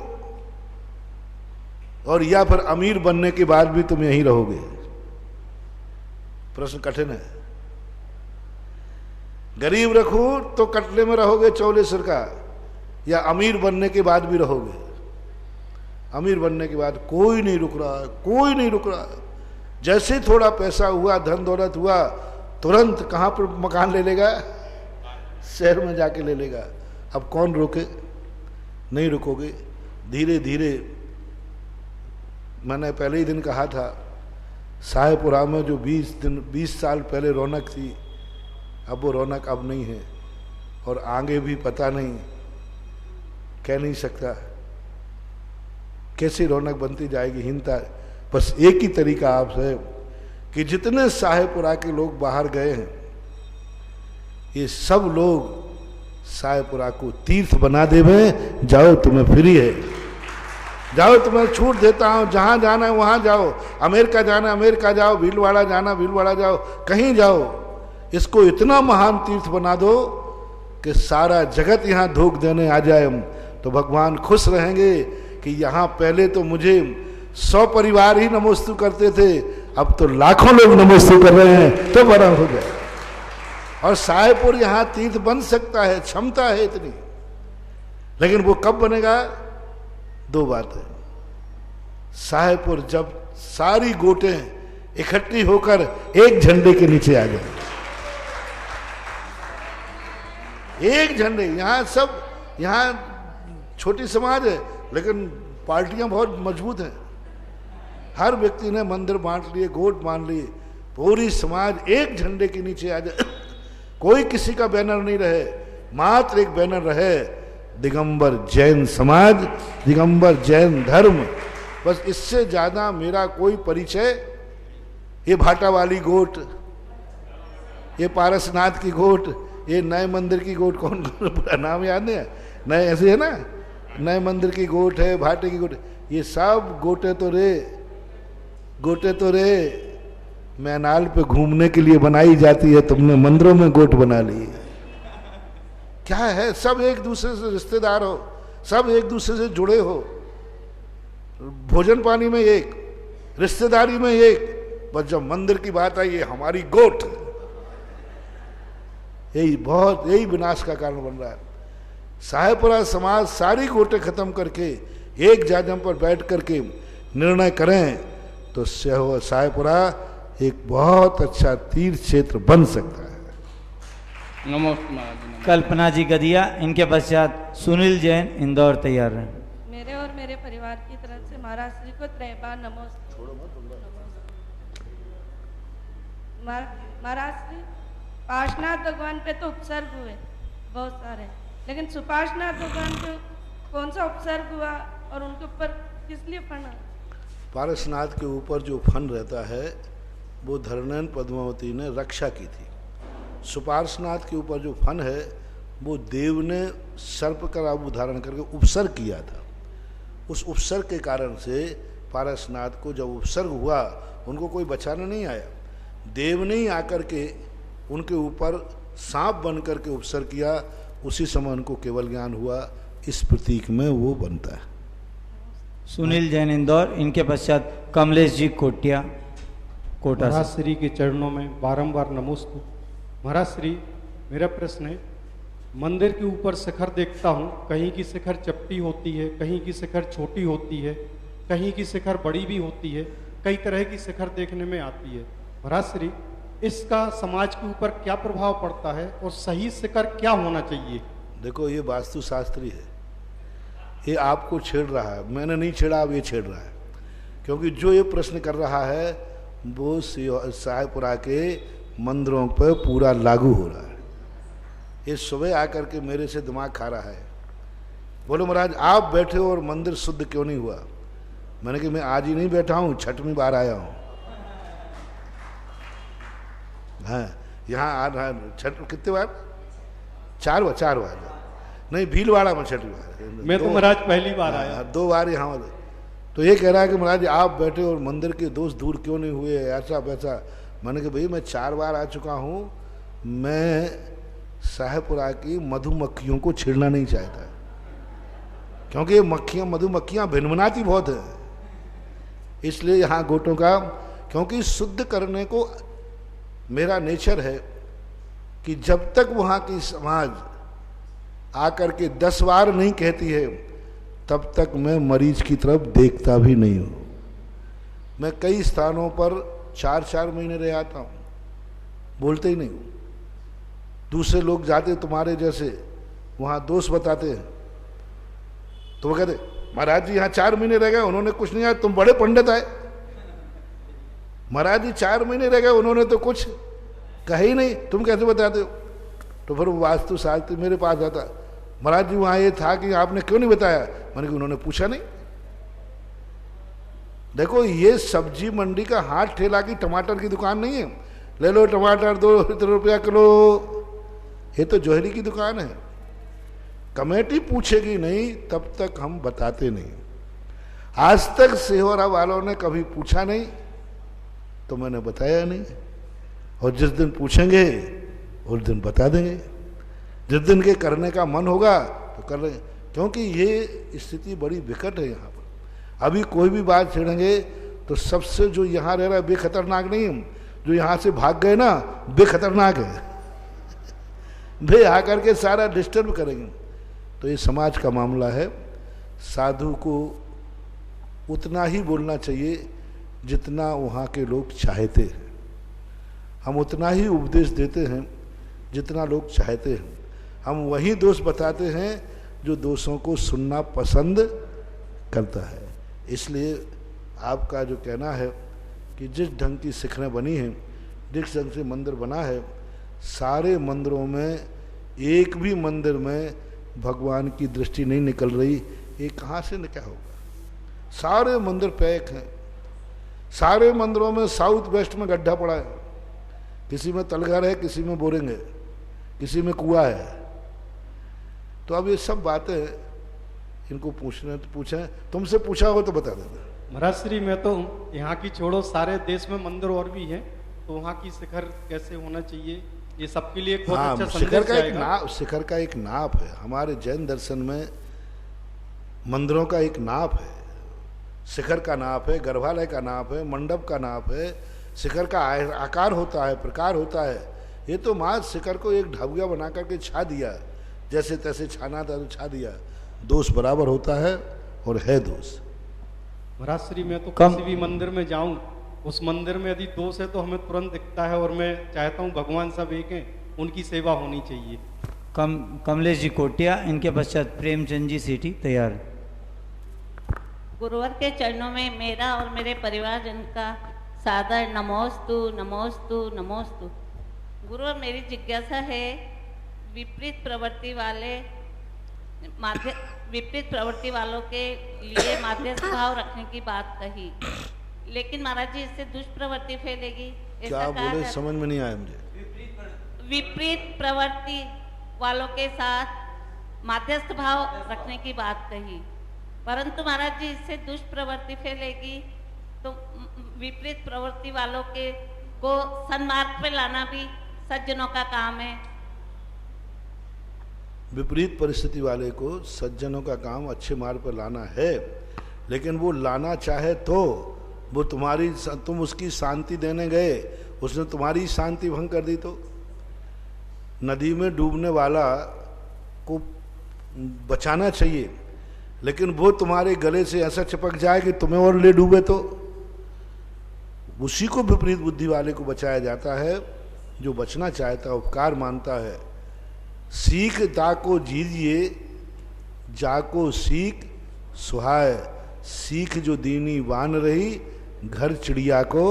और या फिर अमीर बनने के बाद भी तुम यहीं रहोगे? प्रश्न कठिन है। गरीब रखूं तो कटले में रहोगे चौलेश्वर का, या अमीर बनने के बाद भी रहोगे? अमीर बनने के बाद कोई नहीं रुक रहा है, कोई नहीं रुक रहा है। जैसे थोड़ा पैसा हुआ, धन दौलत हुआ, तुरंत कहाँ पर मकान ले लेगा? शहर में जाके ले लेगा। अब कौन रोके? नहीं रुकोगे। धीरे धीरे, मैंने पहले ही दिन कहा था, साहेबपुरा में जो 20 साल पहले रौनक थी, अब वो रौनक अब नहीं है, और आगे भी पता नहीं, कह नहीं सकता कैसी रौनक बनती जाएगी। हिंता बस एक ही तरीका आपसे कि जितने साहेबपुरा के लोग बाहर गए हैं, ये सब लोग साहेबपुरा को तीर्थ बना देवे। जाओ, तुम्हें फ्री है, जाओ, तुम्हें छूट देता हूं, जहां जाना है वहां जाओ। अमेरिका जाना अमेरिका जाओ, भीलवाड़ा जाना भीलवाड़ा जाओ, कहीं जाओ। इसको इतना महान तीर्थ बना दो कि सारा जगत यहाँ धोख देने आ जाए। तो भगवान खुश रहेंगे कि यहाँ पहले तो मुझे 100 परिवार ही नमोस्तु करते थे, अब तो लाखों लोग नमोस्तु कर रहे हैं तो बड़ा हो गया। और साहेबपुर यहां तीर्थ बन सकता है, क्षमता है इतनी, लेकिन वो कब बनेगा? दो बातें। साहेबपुर जब सारी गोटें इकट्ठी होकर एक झंडे के नीचे आ जाए, एक झंडे। यहां छोटी समाज है लेकिन पार्टियां बहुत मजबूत हैं। हर व्यक्ति ने मंदिर बांट लिए, गोट मान लिए, पूरी समाज एक झंडे के नीचे आ जाए, कोई किसी का बैनर नहीं रहे, मात्र एक बैनर रहे, दिगंबर जैन समाज, दिगंबर जैन धर्म। बस इससे ज्यादा मेरा कोई परिचय, ये भाटा वाली गोट, ये पारसनाथ की गोट, ये नए मंदिर की गोट, कौन कौन पूरा नाम याद नहीं है, नए ऐसे है ना, नए मंदिर की गोट है, भाटे की गोट, ये सब गोटे तो रे मैनाल पे घूमने के लिए बनाई जाती है, तुमने मंदिरों में गोट बना ली। क्या है? सब एक दूसरे से रिश्तेदार हो, सब एक दूसरे से जुड़े हो, भोजन पानी में एक, रिश्तेदारी में एक, बस जब मंदिर की बात आई, ये हमारी गोट, यही विनाश का कारण बन रहा है। साहेबपुरा समाज सारी गोटे खत्म करके एक जाजम पर बैठ करके निर्णय करें तो साहेबपुरा एक बहुत अच्छा तीर्थ क्षेत्र बन सकता है। नमस्ते महाराज जी। कल्पना जी गदिया, इनके पश्चात सुनील जैन इंदौर तैयार हैं। मेरे और मेरे परिवार की तरफ से महाराज श्री को त्रैबार नमोस्तु। महाराज श्री पार्श्वनाथ भगवान पे तो उपसर्ग हुए बहुत सारे, लेकिन सुपार्श्वनाथ भगवान पे कौन सा उपसर्ग हुआ और उनके ऊपर किस लिए फन? पारसनाथ के ऊपर जो फन रहता है वो धरणन पद्मावती ने रक्षा की थी। सुपार्श्वनाथ के ऊपर जो फन है वो देव ने सर्प का रूप धारण करके उपसर्ग किया था। उस उपसर्ग के कारण से पारसनाथ को जब उपसर्ग हुआ उनको कोई बचाने नहीं आया, देव ने ही आकर के उनके ऊपर सांप बन करके उपसर्ग किया, उसी समय उनको केवल ज्ञान हुआ। इस प्रतीक में वो बनता है। सुनील जैन इंदौर, इनके पश्चात कमलेश जी कोटिया कोटा। महाराज श्री के चरणों में बारंबार नमोस्तु। महाराज श्री, मेरा प्रश्न है, मंदिर के ऊपर शिखर देखता हूँ, कहीं की शिखर चपटी होती है, कहीं की शिखर छोटी होती है, कहीं की शिखर बड़ी भी होती है, कई तरह की शिखर देखने में आती है। महाराज श्री, इसका समाज के ऊपर क्या प्रभाव पड़ता है और सही शिखर क्या होना चाहिए? देखो, ये वास्तुशास्त्री है, ये आपको छेड़ रहा है, मैंने नहीं छेड़ा, अब ये छेड़ रहा है। क्योंकि जो ये प्रश्न कर रहा है वो साहेबपुरा के मंदिरों पर पूरा लागू हो रहा है। ये सुबह आकर के मेरे से दिमाग खा रहा है, बोलो महाराज आप बैठे हो और मंदिर शुद्ध क्यों नहीं हुआ? मैंने कहा मैं आज ही नहीं बैठा हूँ, 6वीं बार आया हूँ। हाँ, यहाँ आ रहा कितने बार? 4 बार नहीं, भीलवाड़ा में 6वीं बार। मैं तो महाराज पहली बार आया। 2 बार यहाँ वाले। तो ये कह रहा है कि महाराज आप बैठे और मंदिर के दोष दूर क्यों नहीं हुए, ऐसा वैसा। मैंने कहा भाई मैं 4 बार आ चुका हूँ, मैं साहेबपुरा की मधुमक्खियों को छेड़ना नहीं चाहता, क्योंकि ये मक्खियाँ मधुमक्खियाँ भिनभिनाती बहुत है। इसलिए यहाँ गोटों का, क्योंकि शुद्ध करने को मेरा नेचर है कि जब तक वहाँ की समाज आकर के 10 बार नहीं कहती है तब तक मैं मरीज की तरफ देखता भी नहीं हूँ। मैं कई स्थानों पर 4-4 महीने रह आता हूँ, बोलते ही नहीं हूँ। दूसरे लोग जाते तुम्हारे जैसे वहाँ दोष बताते हैं तो वो कहते महाराज जी यहाँ 4 महीने रह गए, उन्होंने कुछ नहीं आया, तुम बड़े पंडित आए। महाराज जी 4 महीने रह गए, उन्होंने तो कुछ कहा ही नहीं, तुम कैसे बताते हो? तो फिर वास्तु शास्त्री मेरे पास आता, महाराज जी वहाँ ये था कि आपने क्यों नहीं बताया? मैंने कहा उन्होंने पूछा नहीं। देखो, ये सब्जी मंडी का हाथ ठेला की टमाटर की दुकान नहीं है, ले लो टमाटर 2 रुपया किलो। ये तो जोहरी की दुकान है। कमेटी पूछेगी नहीं तब तक हम बताते नहीं। आज तक सेहोरा वालों ने कभी पूछा नहीं तो मैंने बताया नहीं, और जिस दिन पूछेंगे उस दिन बता देंगे। जिस दिन के करने का मन होगा तो कर लेंगे, क्योंकि ये स्थिति बड़ी विकट है यहाँ पर। अभी कोई भी बात छेड़ेंगे तो सबसे जो यहाँ रह रहा है बेखतरनाक नहीं है, जो यहाँ से भाग गए ना बेखतरनाक है, वे आकर के सारा डिस्टर्ब करेंगे। तो ये समाज का मामला है। साधु को उतना ही बोलना चाहिए जितना वहाँ के लोग चाहते हैं, हम उतना ही उपदेश देते हैं जितना लोग चाहते हैं। हम वही दोष बताते हैं जो दोषों को सुनना पसंद करता है। इसलिए आपका जो कहना है कि जिस ढंग की शिखरें बनी हैं, जिस ढंग से मंदिर बना है, सारे मंदिरों में एक भी मंदिर में भगवान की दृष्टि नहीं निकल रही, ये कहाँ से न क्या होगा। सारे मंदिर पैक हैं, सारे मंदिरों में साउथ वेस्ट में गड्ढा पड़ा है, किसी में तलघर है, किसी में बोरिंग है, किसी में कुआं है। तो अब ये सब बातें इनको पूछने तो पूछें, तुमसे पूछा हो तो बता देना। महाराज श्री, मैं तो यहाँ की छोड़ो, सारे देश में मंदिर और भी हैं, तो वहाँ की शिखर कैसे होना चाहिए, ये सबके लिए एक बहुत अच्छा संदेश जाएगा। शिखर का एक नाप है। हमारे जैन दर्शन में मंदिरों का एक नाप है, शिखर का नाप है, गर्भालय का नाप है, मंडप का नाप है, शिखर का आकार होता है, प्रकार होता है। ये तो माँ शिखर को एक ढाबुआ बना करके छा दिया, जैसे तैसे छाना था तो छा दिया। दोष बराबर होता है और है दोष। महाराज श्री, मैं तो किसी भी मंदिर में जाऊं, उस मंदिर में यदि दोष है तो हमें तुरंत दिखता है, और मैं चाहता हूं भगवान सब एक हैं, उनकी सेवा होनी चाहिए। कमलेश जी कोटिया, इनके पश्चात प्रेमचंद जी सेठी तैयार। गुरुवर के चरणों में मेरा और मेरे परिवारजन का सादर नमोस्तु नमोस्तु नमोस्तु। गुरुवर, मेरी जिज्ञासा है, विपरीत प्रवृत्ति वालों के लिए मध्यस्थ भाव रखने की बात कही, लेकिन महाराज जी इससे दुष्प्रवृत्ति फैलेगी, क्या बोले समझ में नहीं आया मुझे। विपरीत प्रवृत्ति वालों के साथ मध्यस्थ भाव रखने की बात कही, परंतु महाराज जी इससे दुष्प्रवृत्ति फैलेगी, तो विपरीत प्रवृत्ति वालों को सन्मार्ग पे लाना भी सज्जनों का काम है। विपरीत परिस्थिति वाले को सज्जनों का काम अच्छे मार्ग पर लाना है, लेकिन वो लाना चाहे तो वो तुम उसकी शांति देने गए, उसने तुम्हारी शांति भंग कर दी। तो नदी में डूबने वाला को बचाना चाहिए, लेकिन वो तुम्हारे गले से ऐसा चिपक जाए कि तुम्हें और ले डूबे, तो उसी को विपरीत बुद्धि वाले को बचाया जाता है। जो बचना चाहता है, उपकार मानता है। सीख ताको जीजिए, जाको सीख सुहाय, सीख जो दीनी बान रही, घर चिड़िया को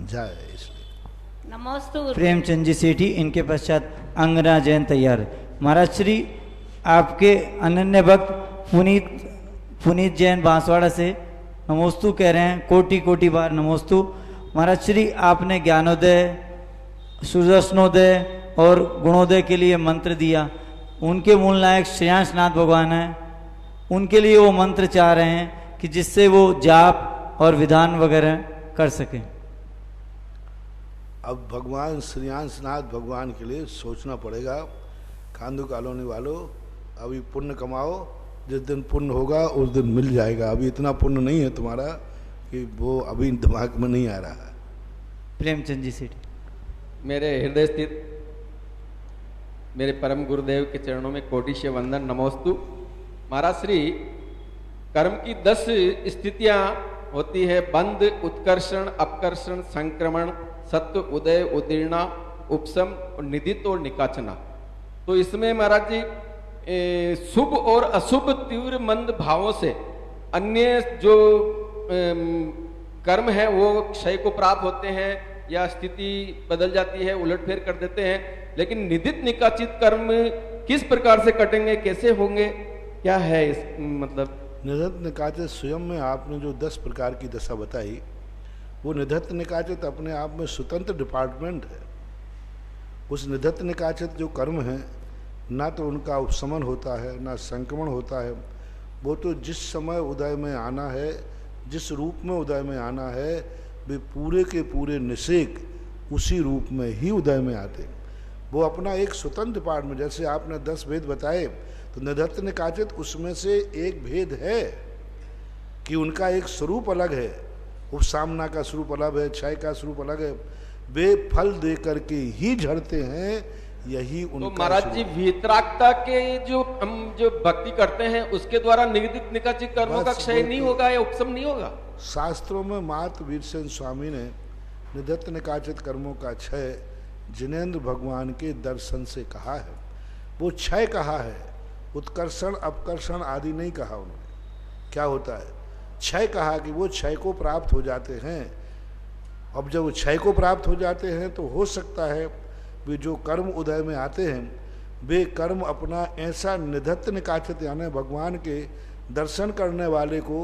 जाए। इसलिए नमोस्तु। प्रेमचंद जी सेठी, इनके पश्चात अंगना जैन तैयार। महाराज श्री, आपके अनन्य भक्त पुनीत जैन बांसवाड़ा से नमोस्तु कह रहे हैं, कोटि कोटि बार नमोस्तु। महाराज श्री, आपने ज्ञानोदय, सुदर्शनोदय और गुणोदय के लिए मंत्र दिया, उनके मूल नायक श्रेयांशनाथ भगवान हैं, उनके लिए वो मंत्र चाह रहे हैं कि जिससे वो जाप और विधान वगैरह कर सकें। अब भगवान श्रेयांशनाथ भगवान के लिए सोचना पड़ेगा। खांदू कॉलोनी वालों, अभी पुण्य कमाओ, जिस दिन पुण्य होगा उस दिन मिल जाएगा। अभी इतना पुण्य नहीं है तुम्हारा कि वो अभी दिमाग में नहीं आ रहा है। प्रेमचंद जी सेठी। मेरे हृदय स्थित मेरे परम गुरुदेव के चरणों में कोटिश वंदन नमोस्तु। महाराज श्री, कर्म की 10 स्थितियां होती है, बंध, उत्कर्षण, अपकर्षण, संक्रमण, सत्व, उदय, उदीर्णा, उपशम और निदित और निकाचना। तो इसमें महाराज जी शुभ और अशुभ तीव्र मंद भावों से अन्य जो कर्म है वो क्षय को प्राप्त होते हैं या स्थिति बदल जाती है, उलटफेर कर देते हैं। लेकिन निदित निकाचित कर्म किस प्रकार से कटेंगे, कैसे होंगे, क्या है इस मतलब? निधत्त निकाचित स्वयं में आपने जो 10 प्रकार की दशा बताई, वो निधत्त निकाचित अपने आप में स्वतंत्र डिपार्टमेंट है। उस निधत्त निकाचित जो कर्म है, ना तो उनका उपशमन होता है, ना संक्रमण होता है। वो तो जिस समय उदय में आना है, जिस रूप में उदय में आना है, वे पूरे के पूरे निषेक उसी रूप में ही उदय में आते। वो अपना एक स्वतंत्र डिपार्टमेंट, जैसे आपने 10 भेद बताए, तो निधत्त निकाचित उसमें से एक भेद है कि उनका एक स्वरूप अलग है, उपसामना का स्वरूप अलग है, क्षय का स्वरूप अलग है। वे फल दे करके ही झड़ते हैं, यही उनका। तो महाराज जी वीतरागता के जो हम जो भक्ति करते हैं उसके द्वारा निगदित निकाचित कर्मों का क्षय नहीं होगा या उपशम नहीं होगा? शास्त्रों में मात वीरसेन स्वामी ने निधत्त निकाचित कर्मों का क्षय जिनेन्द्र भगवान के दर्शन से कहा है। वो क्षय कहा है, उत्कर्षण अपकर्षण आदि नहीं कहा उन्होंने। क्या होता है? क्षय कहा कि वो क्षय को प्राप्त हो जाते हैं। अब जब वो क्षय को प्राप्त हो जाते हैं तो हो सकता है वे जो कर्म उदय में आते हैं वे कर्म अपना ऐसा निधत्त निकाचित यानी भगवान के दर्शन करने वाले को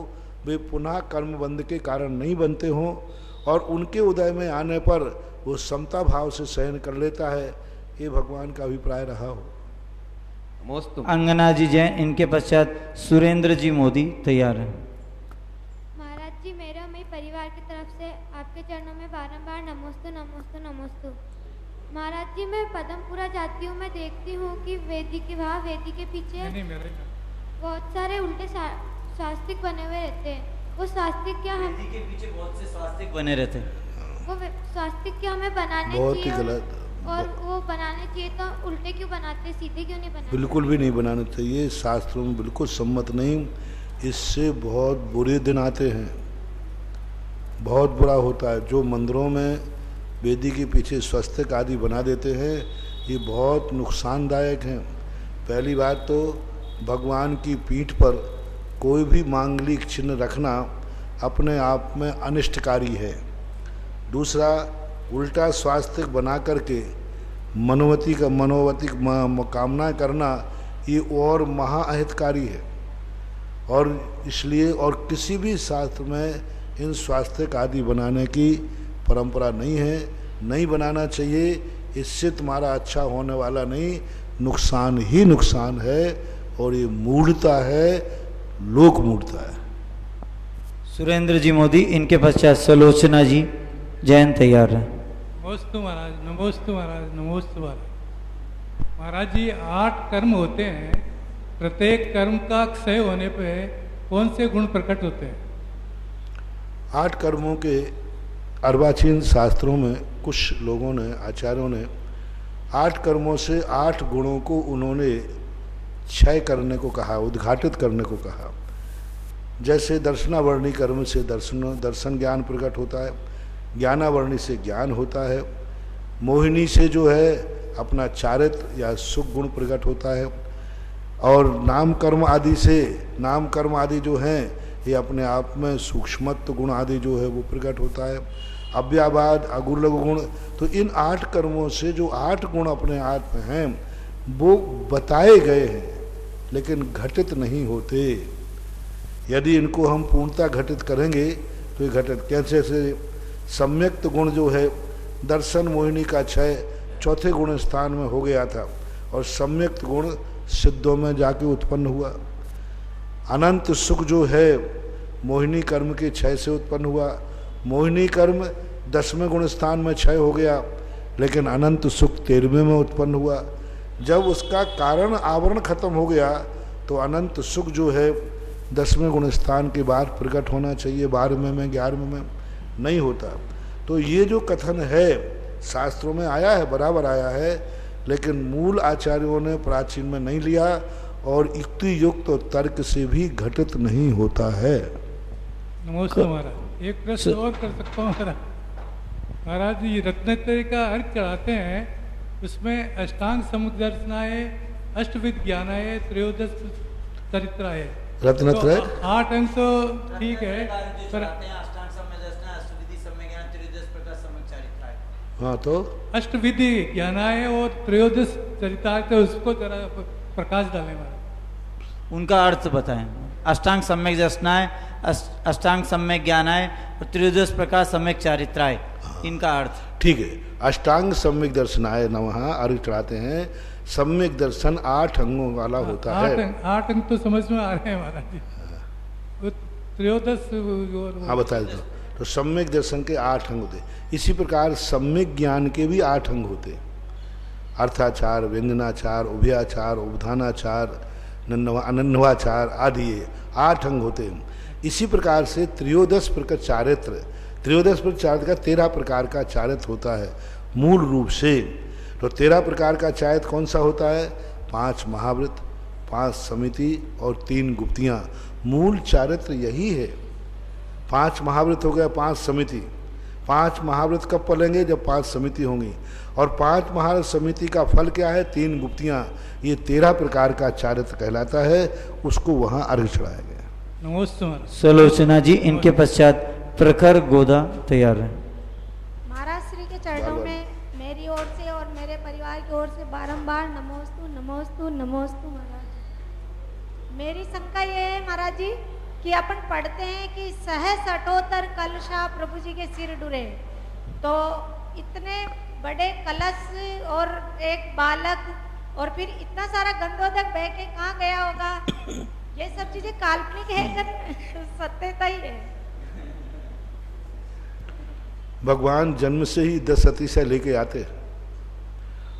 वे पुनः कर्मबंध के कारण नहीं बनते हों और उनके उदय में आने पर वो समता भाव से सहन कर लेता है। ये भगवान का अभिप्राय रहा हो। अंगना जी जैन, इनके पश्चात सुरेंद्र जी मोदी तैयार है। महाराज जी, मेरे और मेरे परिवार की तरफ से आपके चरणों में बारंबार नमोस्तु नमोस्तु नमोस्तु। महाराज जी, मैं पदमपुरा जाती हूँ, मैं देखती हूँ कि वेदी के पीछे बहुत सारे उल्टे स्वास्तिक बने हुए रहते हैं। वो स्वास्तिक क्या हम वेदी के पीछे बहुत से स्वास्तिक बने रहते हैं, वो स्वास्तिक क्या हमें बनाने बहुत ही चाहिए? गलत। और वो बनाने चाहिए तो उल्टे क्यों बनाते, सीधे क्यों नहीं बनाते? बिल्कुल भी नहीं बनाना चाहिए, शास्त्रों में बिल्कुल सम्मत नहीं। इससे बहुत बुरे दिन आते हैं, बहुत बुरा होता है। जो मंदिरों में वेदी के पीछे स्वस्तिक आदि बना देते हैं ये बहुत नुकसानदायक हैं। पहली बात तो भगवान की पीठ पर कोई भी मांगलिक चिन्ह रखना अपने आप में अनिष्टकारी है। दूसरा, उल्टा स्वास्तिक बना करके मनोवती कामना करना ये और महाअहितकारी है। और इसलिए और किसी भी शास्त्र में इन स्वास्तिक आदि बनाने की परंपरा नहीं है, नहीं बनाना चाहिए। इससे तुम्हारा अच्छा होने वाला नहीं, नुकसान ही नुकसान है और ये मूढ़ता है, लोक मूढ़ता है। सुरेंद्र जी मोदी, इनके पश्चात सलोचना जी जैन तैयार है। नमोस्तु महाराज, नमोस्तु महाराज, नमोस्तु महाराज। महाराज जी, 8 कर्म होते हैं, प्रत्येक कर्म का क्षय होने पे कौन से गुण प्रकट होते हैं? 8 कर्मों के अर्वाचीन शास्त्रों में कुछ लोगों ने, आचार्यों ने 8 कर्मों से 8 गुणों को उन्होंने क्षय करने को कहा, उद्घाटित करने को कहा। जैसे दर्शनावर्णी कर्म से दर्शन ज्ञान प्रकट होता है, ज्ञानावर्णी से ज्ञान होता है, मोहिनी से जो है अपना चारित्र या सुख गुण प्रकट होता है, और नाम कर्म आदि से, नाम कर्म आदि जो हैं ये अपने आप में सूक्ष्मत्व गुण आदि जो है वो प्रकट होता है, अव्याबाद अगुण गुण। तो इन 8 कर्मों से जो 8 गुण अपने आप में हैं वो बताए गए हैं लेकिन घटित नहीं होते। यदि इनको हम पूर्णता घटित करेंगे तो ये घटित कैसे से सम्यक्त गुण जो है दर्शन मोहिनी का क्षय 4थे गुण स्थान में हो गया था और सम्यक्त गुण सिद्धों में जाके उत्पन्न हुआ। अनंत सुख जो है मोहिनी कर्म के क्षय से उत्पन्न हुआ। मोहिनी कर्म 10वें गुण स्थान में क्षय हो गया लेकिन अनंत सुख 13वें में उत्पन्न हुआ। जब उसका कारण आवरण खत्म हो गया तो अनंत सुख जो है 10वें गुण स्थान के बाद प्रकट होना चाहिए, 12वें में 11वें में नहीं होता। तो ये जो कथन है शास्त्रों में आया है, बराबर आया है, लेकिन मूल आचार्यों ने प्राचीन में नहीं लिया और युक्ति युक्त और तर्क से भी घटित नहीं होता है। नमस्ते महाराज, एक प्रश्न और कर सकता हूँ महाराज? महाराज जी, रत्नत्रय का अर्थ चढ़ाते हैं, उसमें अष्टांग समुदर्शनाय, अष्टविध ज्ञानाय, त्रयोदश चरित्राय, रत्नत्रय 8 अंक तो ठीक है पर हाँ तो अष्टविधि ज्ञानाय और त्रयोदश चरितार्थ, तो उसको जरा प्रकाश डालें महाराज। उनका अर्थ बताएं। अष्टांग सम्यक दर्शनाय, अष्टांग सम्यक ज्ञानाय और त्रयोदश प्रकाश सम्यक चारित्राय, इनका अर्थ ठीक है। अष्टांग सम्यक दर्शनाय नमः अर्घ चढ़ाते हैं। सम्यक दर्शन 8 अंगों वाला होता है। 8 अंक तो समझ में आ रहे हैं महाराज जी। त्रयोदश हाँ बता दो। तो सम्यक दर्शन के 8 अंग होते। इसी प्रकार सम्यक ज्ञान के भी 8 अंग होते। अर्थाचार, व्यंजनाचार, उभयाचार, उपधानाचार, अनन्वाचार आदि, ये 8 अंग होते हैं। इसी प्रकार से त्रयोदश प्रकार चारित्र, त्रयोदश प्रकार चारित्र का 13 प्रकार का चारित्र होता है मूल रूप से। तो 13 प्रकार का चारित्र कौन सा होता है? 5 महाव्रत, 5 समिति और 3 गुप्तियाँ। मूल चारित्र यही है। 5 महाव्रत हो गया, 5 समिति। 5 महाव्रत कब पलेंगे? जब 5 समिति होंगी। और 5 महाव्रत समिति का फल क्या है? 3 गुप्तियाँ। ये 13 प्रकार का चारित्र कहलाता है, उसको वहाँ अर्घ चढ़ाया गया। नमस्ते सुलोचना जी, इनके पश्चात प्रखर गोदा तैयार है। महाराज श्री के चरणों में मेरी ओर से और मेरे परिवार की ओर से बारंबार नमोस्तु नमोस्तु नमोस्तु महाराज। मेरी शंका ये है महाराज जी कि अपन पढ़ते हैं कि सहस अठोत्तर कलशा प्रभु जी के सिर डुरे, तो इतने बड़े कलश और एक बालक और फिर इतना सारा गंधोदक बह के कहाँ गया होगा? ये सब चीजें काल्पनिक है कि सत्यता ही है? भगवान जन्म से ही 10 अतिशय लेके आते हैं,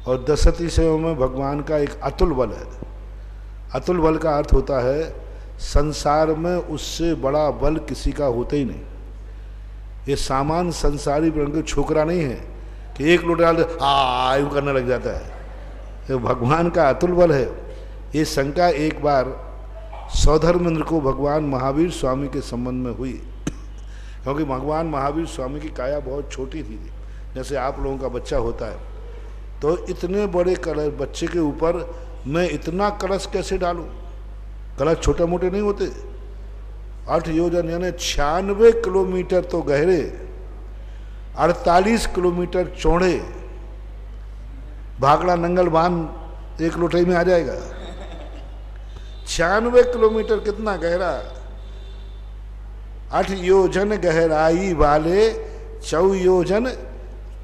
और 10 अतिशयों में भगवान का एक अतुल बल है। अतुल बल का अर्थ होता है संसार में उससे बड़ा बल किसी का होता ही नहीं। ये सामान्य संसारी प्राणी का छोकरा नहीं है कि एक लोटा डाल यूं करने लग जाता है। ये भगवान का अतुल बल है। ये शंका एक बार सौधर्मेंद्र को भगवान महावीर स्वामी के संबंध में हुई, क्योंकि भगवान महावीर स्वामी की काया बहुत छोटी थी, जैसे आप लोगों का बच्चा होता है। तो इतने बड़े कलश बच्चे के ऊपर मैं इतना कलश कैसे डालूं? कलश छोटे मोटे नहीं होते। 8 योजन यानी 96 किलोमीटर तो गहरे, 48 किलोमीटर चौड़े। भागड़ा नंगल बांध एक लोटे में आ जाएगा। 96 किलोमीटर कितना गहरा? 8 योजन गहराई वाले, 4 योजन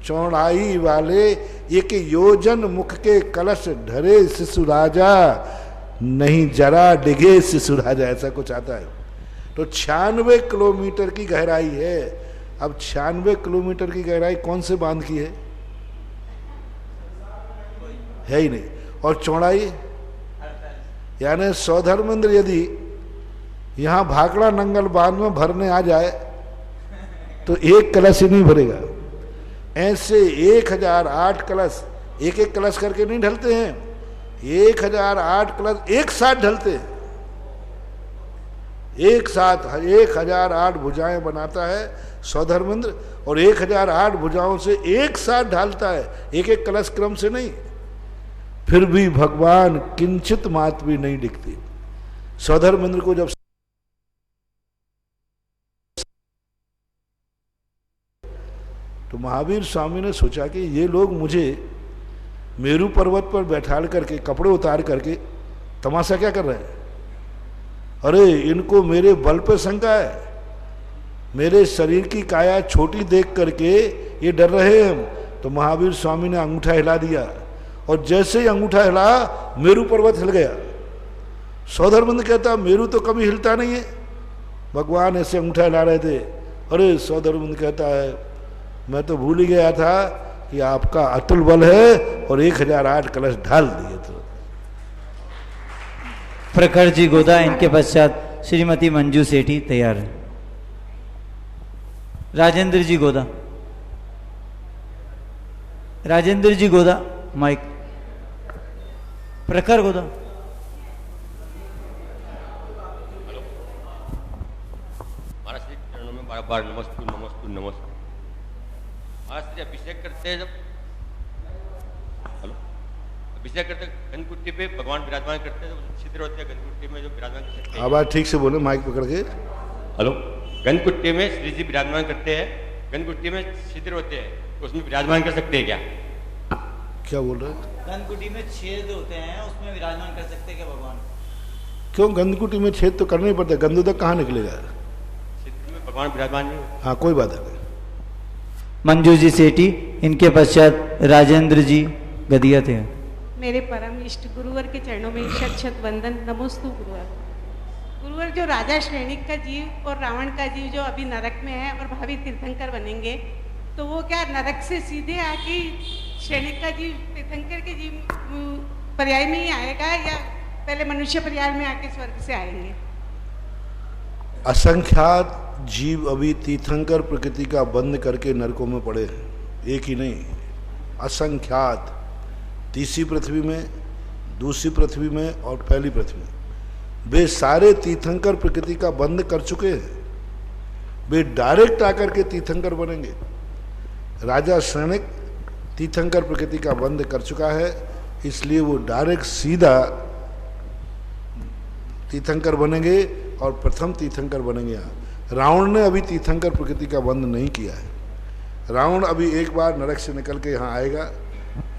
चौड़ाई वाले, एक योजन मुख के कलश ढरे शिशु राजा, नहीं जरा डिगे शिशु राजा, ऐसा कुछ आता है। तो 96 किलोमीटर की गहराई है। अब 96 किलोमीटर की गहराई कौन से बांध की है ही नहीं। और चौड़ाई यानी सौधर्मेंद्र यदि यहाँ भाखड़ा नंगल बांध में भरने आ जाए तो एक कलश ही नहीं भरेगा। ऐसे 1008 कलश एक एक कलश करके नहीं ढलते हैं, 1008 कलश एक साथ ढलते हैं। एक साथ 1008 भुजाएं बनाता है सौधर्मेंद्र, और 1008 भुजाओं से एक साथ ढालता है, एक एक कलश क्रम से नहीं। फिर भी भगवान किंचित मात्र भी नहीं दिखते। सौधर्मेंद्र को जब तो महावीर स्वामी ने सोचा कि ये लोग मुझे मेरू पर्वत पर बैठाल करके कपड़े उतार करके तमाशा क्या कर रहे हैं? अरे इनको मेरे बल पे शंका है, मेरे शरीर की काया छोटी देख करके ये डर रहे हैं। तो महावीर स्वामी ने अंगूठा हिला दिया, और जैसे ही अंगूठा हिला मेरू पर्वत हिल गया। सौधर्मेंद्र कहता मेरू तो कभी हिलता नहीं है। भगवान ऐसे अंगूठा हिला रहे थे। अरे सौधर्मेंद्र कहता है मैं तो भूल ही गया था कि आपका अतुल बल है, और 1008 कलश ढाल दिए। तो प्रखर जी गोदा, इनके पश्चात श्रीमती मंजू सेठी तैयार है। राजेंद्र जी गोदा, राजेंद्र जी गोदा माइक। प्रखर गोदा। महाराज श्री चरणों में बार बार नमस्तु नमस्तु नमस्तु। महाराज श्री अभिषेक करते हैं, जब हेलो अभिषेक करते गनकुट्टी पे भगवान विराजमान करते हैं, जब छिद्र होते हैं गनकुट्टी में जो विराजमान कर सकते हैं। आवाज ठीक से बोले, माइक पकड़ के। हेलो, गनकुट्टी में श्री जी विराजमान करते हैं, गनकुट्टी में छिद्र होते हैं, तो उसमें विराजमान कर सकते हैं क्या? क्या बोल रहे हैं? गंदकुटी में छेद होते हैं, उसमें विराजमान कर सकते हैं क्या भगवान? क्यों गंदकुटी में छेद तो करना ही पड़ता है, गंदोदक कहाँ निकलेगा? छिद्र में भगवान विराजमान नहीं। हाँ कोई बात नहीं। मंजू जी सेठी, इनके पश्चात राजेंद्र जी गदिया थे। मेरे परम इष्ट गुरुवर के चरणों में शत शत वंदन। नमोस्तु गुरुवर। गुरुवर, जो राजा श्रेणिक का जीव और रावण का जीव जो अभी नरक में है और भावी तीर्थंकर बनेंगे, तो वो क्या नरक से सीधे आके श्रेणिक का जीव तीर्थंकर के जीव पर्याय में ही आएगा, या पहले मनुष्य परिवार में आके स्वर्ग से आएंगे। असंख्यात जीव अभी तीर्थंकर प्रकृति का बंद करके नरकों में पड़े हैं, एक ही नहीं, असंख्यात। तीसरी पृथ्वी में, दूसरी पृथ्वी में और पहली पृथ्वी में वे सारे तीर्थंकर प्रकृति का बंद कर चुके हैं। वे डायरेक्ट आकर के तीर्थंकर बनेंगे। राजा श्रेणिक तीर्थंकर प्रकृति का बंद कर चुका है, इसलिए वो डायरेक्ट सीधा तीर्थंकर बनेंगे और प्रथम तीर्थंकर बनेंगे। यहाँ रावण ने अभी तीर्थंकर प्रकृति का बंद नहीं किया है। रावण अभी एक बार नरक से निकल के यहाँ आएगा,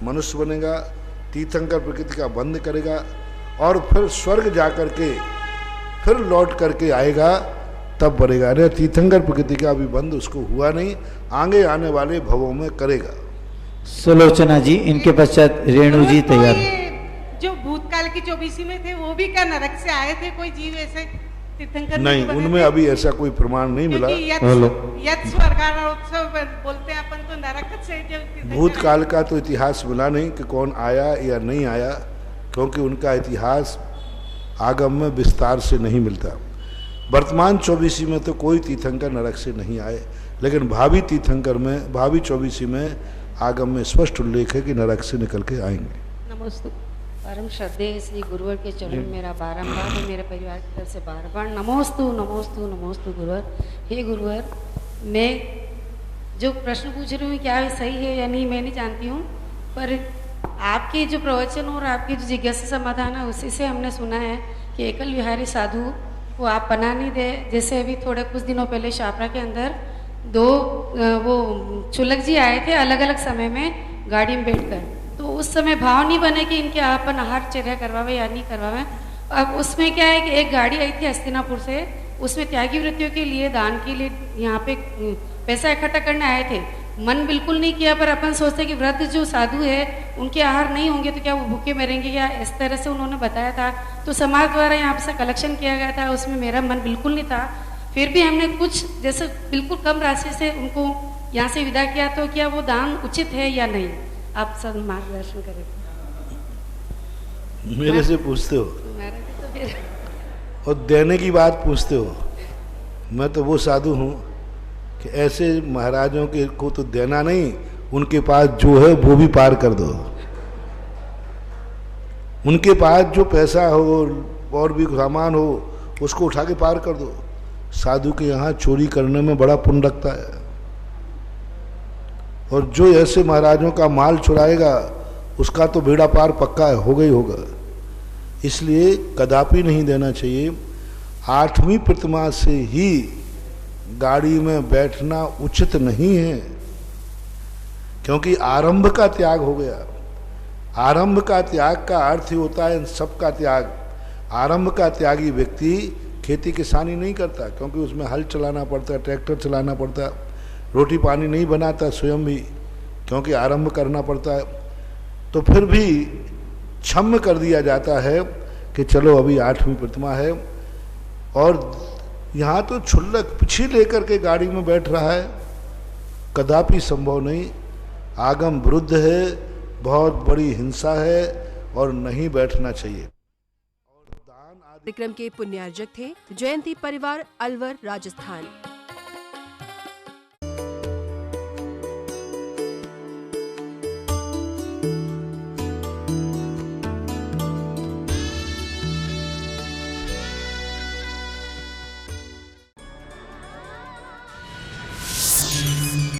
मनुष्य बनेगा, तीर्थंकर प्रकृति का बंद करेगा और फिर स्वर्ग जाकर के फिर लौट करके आएगा, तब बनेगा। अरे तीर्थंकर प्रकृति का अभी बंद उसको हुआ नहीं, आगे आने वाले भवों में करेगा। सुलोचना जी, इनके पश्चात रेणु जी तैयार। जो भूतकाल की 24 में थे वो भी क्या नरक से आए थे? कोई जीव ऐसे तीर्थंकर नहीं, उनमें अभी ऐसा कोई प्रमाण नहीं मिला। यत् स्वर्गारोत्सव बोलते हैं अपन, तो नरक से जो भूतकाल का तो इतिहास मिला नहीं कि कौन आया या नहीं आया, क्योंकि उनका इतिहास आगम में विस्तार से नहीं मिलता। वर्तमान 24 में तो कोई तीर्थंकर नरक से नहीं आए, लेकिन भावी तीर्थंकर में, भावी 24 में आगम में स्पष्ट उल्लेख है कि नरक से निकल के आएंगे। नमस्ते। परम श्रद्धेय श्री गुरुवर के चरण मेरा बारंबार और मेरे परिवार की तरफ से बार नमोस्तु नमोस्तु नमोस्तु गुरुवर। हे गुरुवर, मैं जो प्रश्न पूछ रही हूँ क्या सही है या नहीं मैं नहीं जानती हूँ, पर आपके जो प्रवचन और आपकी जो जिज्ञासा समाधान है उसी से हमने सुना है कि एकल विहारी साधु को आप पनाह नहीं दे। जैसे अभी थोड़े कुछ दिनों पहले शापरा के अंदर 2 वो चुलक जी आए थे अलग अलग समय में गाड़ी में बैठकर, तो उस समय भाव नहीं बने कि इनके अपन आहार चर्या करवावे या नहीं करवावे। अब उसमें क्या है कि एक गाड़ी आई थी हस्तिनापुर से, उसमें त्यागी वृत्तियों के लिए दान के लिए यहाँ पे पैसा इकट्ठा करने आए थे। मन बिल्कुल नहीं किया, पर अपन सोचते कि वृद्ध जो साधु है उनके आहार नहीं होंगे तो क्या वो भूखे मरेंगे, या इस तरह से उन्होंने बताया था। तो समाज द्वारा यहाँ से कलेक्शन किया गया था, उसमें मेरा मन बिल्कुल नहीं था। फिर भी हमने कुछ जैसे बिल्कुल कम राशि से उनको यहाँ से विदा किया, तो क्या वो दान उचित है या नहीं? आप सब मार्गदर्शन करें। मेरे से पूछते हो तो फिर और देने की बात पूछते हो। मैं तो वो साधु हूँ कि ऐसे महाराजों के को तो देना नहीं, उनके पास जो है वो भी पार कर दो। उनके पास जो पैसा हो और भी सामान हो उसको उठा के पार कर दो। साधु के यहाँ चोरी करने में बड़ा पुण्य लगता है, और जो ऐसे महाराजों का माल चुराएगा उसका तो बेड़ा पार पक्का है, होगा ही होगा। इसलिए कदापि नहीं देना चाहिए। 8वीं प्रतिमा से ही गाड़ी में बैठना उचित नहीं है, क्योंकि आरंभ का त्याग हो गया। आरंभ का त्याग का अर्थ ही होता है सबका त्याग। आरंभ का त्यागी व्यक्ति खेती किसानी नहीं करता, क्योंकि उसमें हल चलाना पड़ता है, ट्रैक्टर चलाना पड़ता है, रोटी पानी नहीं बनाता स्वयं भी, क्योंकि आरंभ करना पड़ता है। तो फिर भी क्षम्य कर दिया जाता है कि चलो अभी 8वीं प्रतिमा है, और यहाँ तो क्षुल्लक पिछी लेकर के गाड़ी में बैठ रहा है, कदापि संभव नहीं। आगम विरुद्ध है, बहुत बड़ी हिंसा है और नहीं बैठना चाहिए। कार्यक्रम के पुण्यार्जक थे जयंती परिवार, अलवर, राजस्थान।